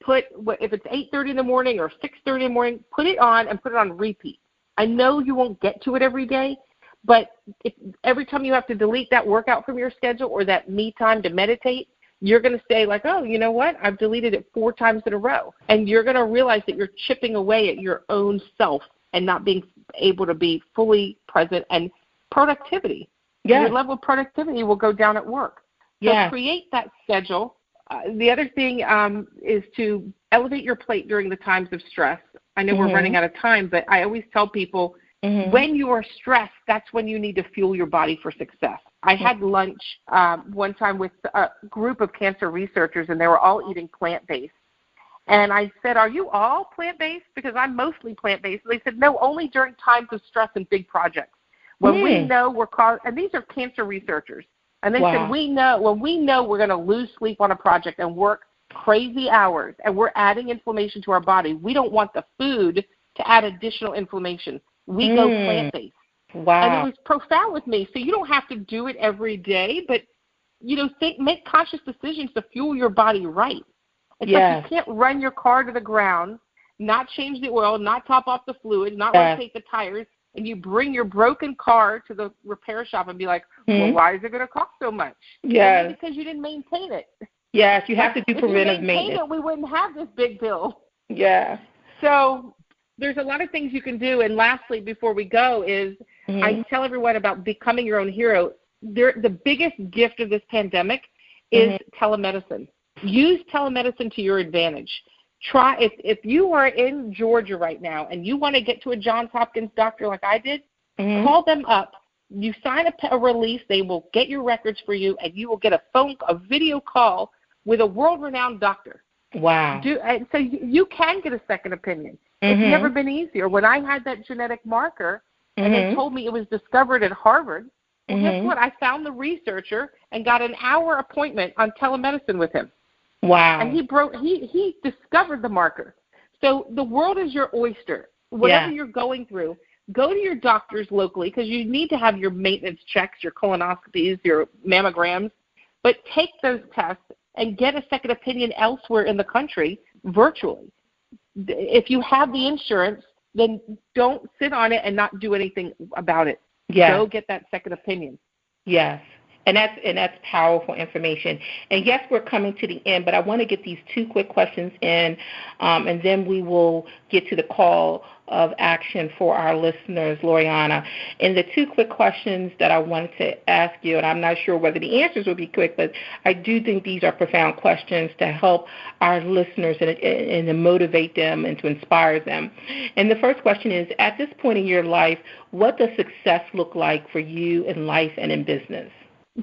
S3: If it's 8:30 in the morning or 6:30 in the morning, put it on and put it on repeat. I know you won't get to it every day, but if every time you have to delete that workout from your schedule or that me time to meditate, you're going to say like, oh, you know what? I've deleted it 4 times in a row. And you're going to realize that you're chipping away at your own self and not being able to be fully present. And productivity, your level of productivity will go down at work. So create that schedule. The other thing is to elevate your plate during the times of stress. I know we're running out of time, but I always tell people when you are stressed, that's when you need to fuel your body for success. I had lunch one time with a group of cancer researchers, and they were all eating plant-based. And I said, are you all plant-based? Because I'm mostly plant-based. And they said, no, only during times of stress and big projects. When we know and these are cancer researchers. And they said, when we know we're going to lose sleep on a project and work crazy hours and we're adding inflammation to our body, we don't want the food to add additional inflammation. We go plant-based.
S4: Wow.
S3: And it was profound with me. So you don't have to do it every day, but, make conscious decisions to fuel your body right. It's like you can't run your car to the ground, not change the oil, not top off the fluid, not rotate the tires, and you bring your broken car to the repair shop and be like, well, why is it going to cost so much?
S4: Yes.
S3: Because you didn't maintain it.
S4: Yes, you have to do preventive maintenance.
S3: It, we wouldn't have this big bill.
S4: Yeah.
S3: So there's a lot of things you can do. And lastly, before we go, is I tell everyone about becoming your own hero. The biggest gift of this pandemic is telemedicine. Use telemedicine to your advantage. Try if you are in Georgia right now and you want to get to a Johns Hopkins doctor like I did, call them up. You sign a release. They will get your records for you, and you will get a video call with a world-renowned doctor.
S4: Wow.
S3: So you can get a second opinion. It's never been easier. When I had that genetic marker, and they told me it was discovered at Harvard, well, guess what? I found the researcher and got an hour appointment on telemedicine with him.
S4: Wow.
S3: And he discovered the marker. So the world is your oyster. Whatever you're going through, go to your doctors locally because you need to have your maintenance checks, your colonoscopies, your mammograms. But take those tests and get a second opinion elsewhere in the country virtually. If you have the insurance, then don't sit on it and not do anything about it. Go get that second opinion.
S4: Yes. And that's powerful information. And yes, we're coming to the end, but I want to get these 2 quick questions in, and then we will get to the call of action for our listeners, Loriana. And the 2 quick questions that I wanted to ask you, and I'm not sure whether the answers will be quick, but I do think these are profound questions to help our listeners and to motivate them and to inspire them. And the first question is, at this point in your life, what does success look like for you in life and in business?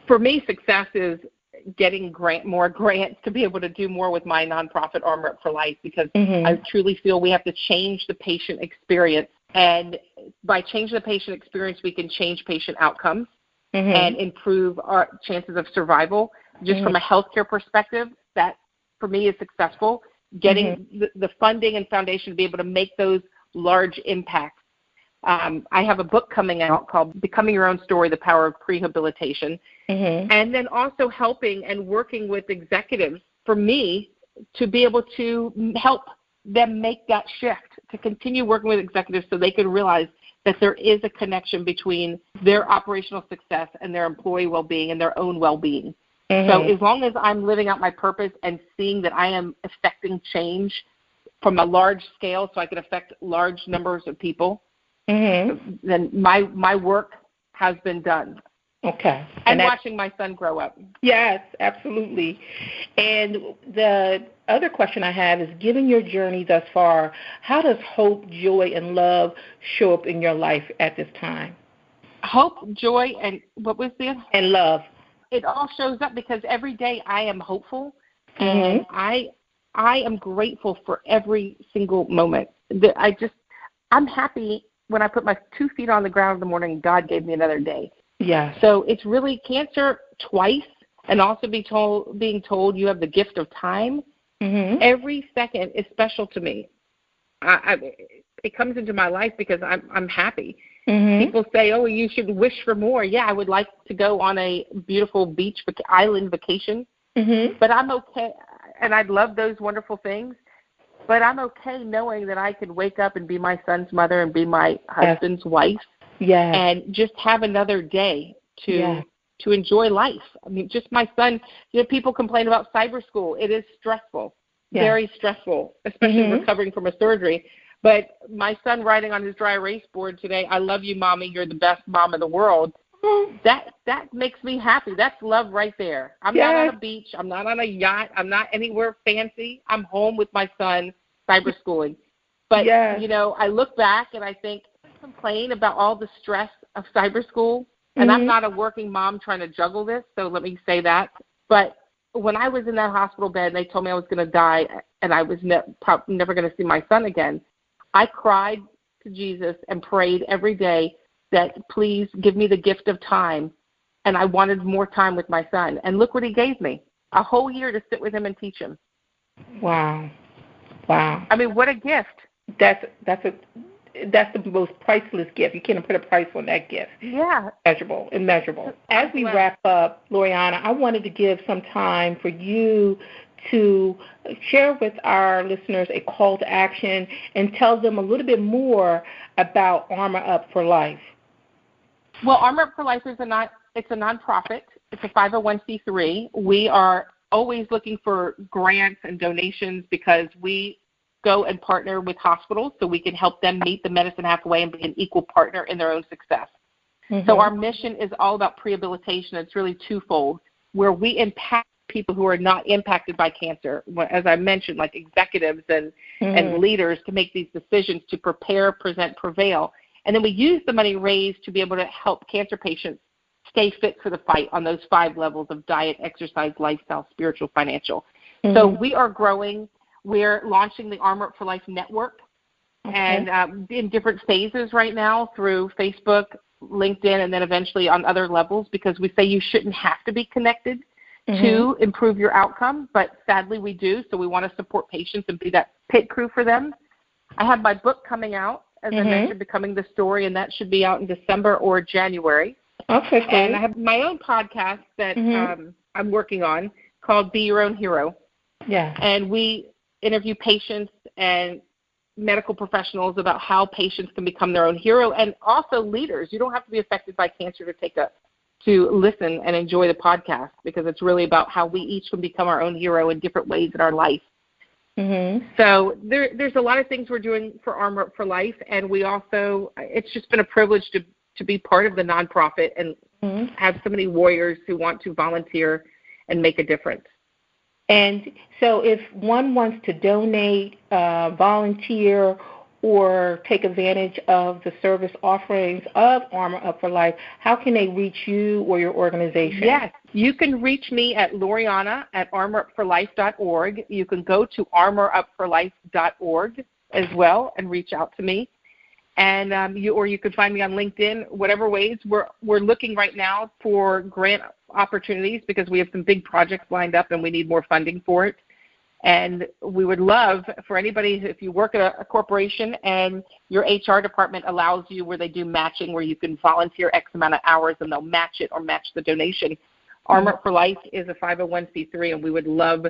S3: For me, success is getting more grants to be able to do more with my nonprofit ArmorUp for Life, because I truly feel we have to change the patient experience. And by changing the patient experience, we can change patient outcomes and improve our chances of survival. Just from a healthcare perspective, that for me is successful. Getting the funding and foundation to be able to make those large impacts. I have a book coming out called Becoming Your Own Story, The Power of Prehabilitation. And then also helping and working with executives for me to be able to help them make that shift, to continue working with executives so they can realize that there is a connection between their operational success and their employee well-being and their own well-being. So as long as I'm living out my purpose and seeing that I am affecting change from a large scale so I can affect large numbers of people, then my work has been done.
S4: Okay.
S3: And watching my son grow up.
S4: Yes, absolutely. And the other question I have is, given your journey thus far, how does hope, joy, and love show up in your life at this time?
S3: Hope, joy, and what was the other?
S4: And love.
S3: It all shows up because every day I am hopeful, and I am grateful for every single moment. I'm happy when I put my 2 feet on the ground in the morning and God gave me another day.
S4: Yeah.
S3: So it's really cancer twice, and also being told you have the gift of time. Every second is special to me. It comes into my life because I'm happy. People say, "Oh, you should wish for more." Yeah, I would like to go on a beautiful beach island vacation, but I'm okay, and I'd love those wonderful things. But I'm okay knowing that I could wake up and be my son's mother and be my husband's wife. Yeah. And just have another day to enjoy life. I mean, just my son, people complain about cyber school. It is stressful, very stressful, especially recovering from a surgery. But my son writing on his dry erase board today, "I love you, Mommy. You're the best mom in the world." That makes me happy. That's love right there. I'm not on a beach. I'm not on a yacht. I'm not anywhere fancy. I'm home with my son cyber schooling. But, I look back and I think, complain about all the stress of cyber school, and I'm not a working mom trying to juggle this, so let me say that. But when I was in that hospital bed and they told me I was going to die and I was probably never going to see my son again, I cried to Jesus and prayed every day that please give me the gift of time, and I wanted more time with my son. And look what he gave me, a whole year to sit with him and teach him. Wow. I mean, what a gift.
S4: That's the most priceless gift. You can't put a price on that gift.
S3: Yeah.
S4: Immeasurable. As we wrap up, Loriana, I wanted to give some time for you to share with our listeners a call to action and tell them a little bit more about ArmorUp for Life.
S3: Well, ArmorUp for Life is a nonprofit. It's a 501c3. We are always looking for grants and donations because we go and partner with hospitals so we can help them meet the medicine halfway and be an equal partner in their own success. So our mission is all about prehabilitation. It's really twofold, where we impact people who are not impacted by cancer, as I mentioned, like executives and leaders, to make these decisions to prepare, present, prevail. And then we use the money raised to be able to help cancer patients stay fit for the fight on those 5 levels of diet, exercise, lifestyle, spiritual, financial. So we are growing. We're launching the ArmorUp for Life network and in different phases right now through Facebook, LinkedIn, and then eventually on other levels, because we say you shouldn't have to be connected to improve your outcome, but sadly we do. So we want to support patients and be that pit crew for them. I have my book coming out, as I mentioned, Becoming the Story, and that should be out in December or January. Okay, great. And I have my own podcast that I'm working on called Be Your Own Hero. Yeah. And we interview patients and medical professionals about how patients can become their own hero, and also leaders. You don't have to be affected by cancer to listen and enjoy the podcast, because it's really about how we each can become our own hero in different ways in our life. So there's a lot of things we're doing for ArmorUp for Life, and we also, it's just been a privilege to be part of the nonprofit and have so many warriors who want to volunteer and make a difference.
S4: And so if one wants to donate, volunteer, or take advantage of the service offerings of ArmorUp for Life, how can they reach you or your organization?
S3: Yes, you can reach me at Loriana at ArmorUpForLife.org. You can go to ArmorUpForLife.org as well and reach out to me. And you can find me on LinkedIn, whatever ways. We're looking right now for grant opportunities because we have some big projects lined up and we need more funding for it. And we would love for anybody, if you work at a corporation and your HR department allows you, where they do matching, where you can volunteer X amount of hours and they'll match it or match the donation. ArmorUp for Life is a 501c3, and we would love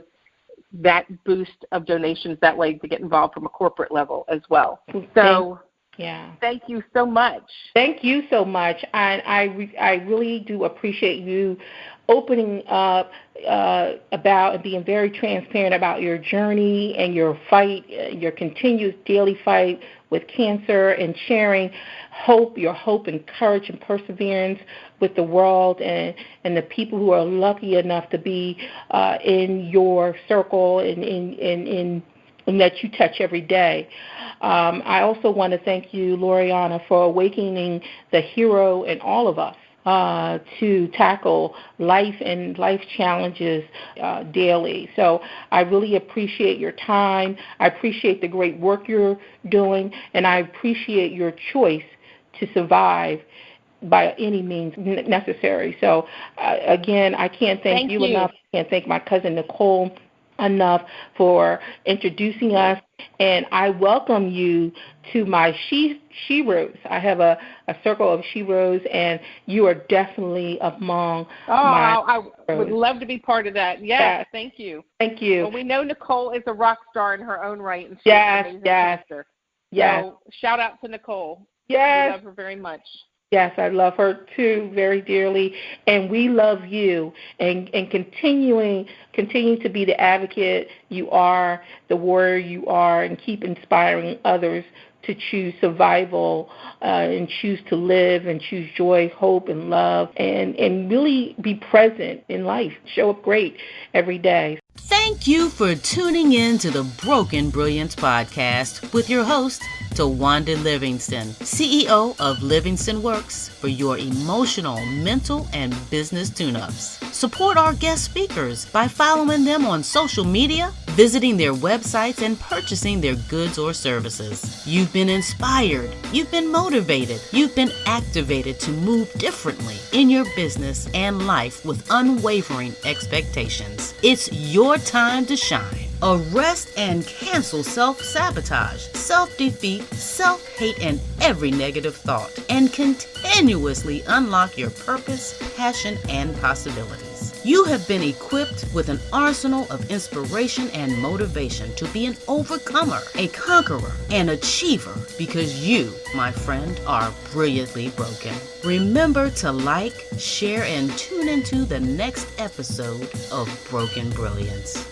S3: that boost of donations that way to get involved from a corporate level as well. So
S4: Yeah.
S3: Thank you so much.
S4: Thank you so much. I really do appreciate you opening up about and being very transparent about your journey and your fight, your continuous daily fight with cancer, and sharing your hope and courage and perseverance with the world and the people who are lucky enough to be in your circle and that you touch every day. I also want to thank you, Loriana, for awakening the hero in all of us to tackle life and life challenges daily. So I really appreciate your time. I appreciate the great work you're doing, and I appreciate your choice to survive by any means necessary. So, again, I can't thank you enough. I can't thank my cousin Nicole enough for introducing us, and I welcome you to my Sheroes. I have a circle of Sheroes, and you are definitely among
S3: I would love to be part of that. Yes, thank you.
S4: Thank you.
S3: Well, we know Nicole is a rock star in her own right, and she's an amazing sister.
S4: Yes.
S3: So shout out to Nicole.
S4: Yes.
S3: We love her very much.
S4: Yes, I love her too very dearly, and we love you. And continue to be the advocate you are, the warrior you are, and keep inspiring others to choose survival and choose to live and choose joy, hope, and love, and really be present in life. Show up great every day.
S1: Thank you for tuning in to the Broken Brilliance podcast with your host, Tawanda Livingston, CEO of Livingston Works, for your emotional, mental, and business tune-ups. Support our guest speakers by following them on social media, visiting their websites, and purchasing their goods or services. You've been inspired, you've been motivated, you've been activated to move differently in your business and life with unwavering expectations. It's your time to shine. Arrest and cancel self-sabotage, self-defeat, self-hate, and every negative thought, and continuously unlock your purpose, passion, and possibilities. You have been equipped with an arsenal of inspiration and motivation to be an overcomer, a conqueror, an achiever, because you, my friend, are brilliantly broken. Remember to like, share, and tune into the next episode of Broken Brilliance.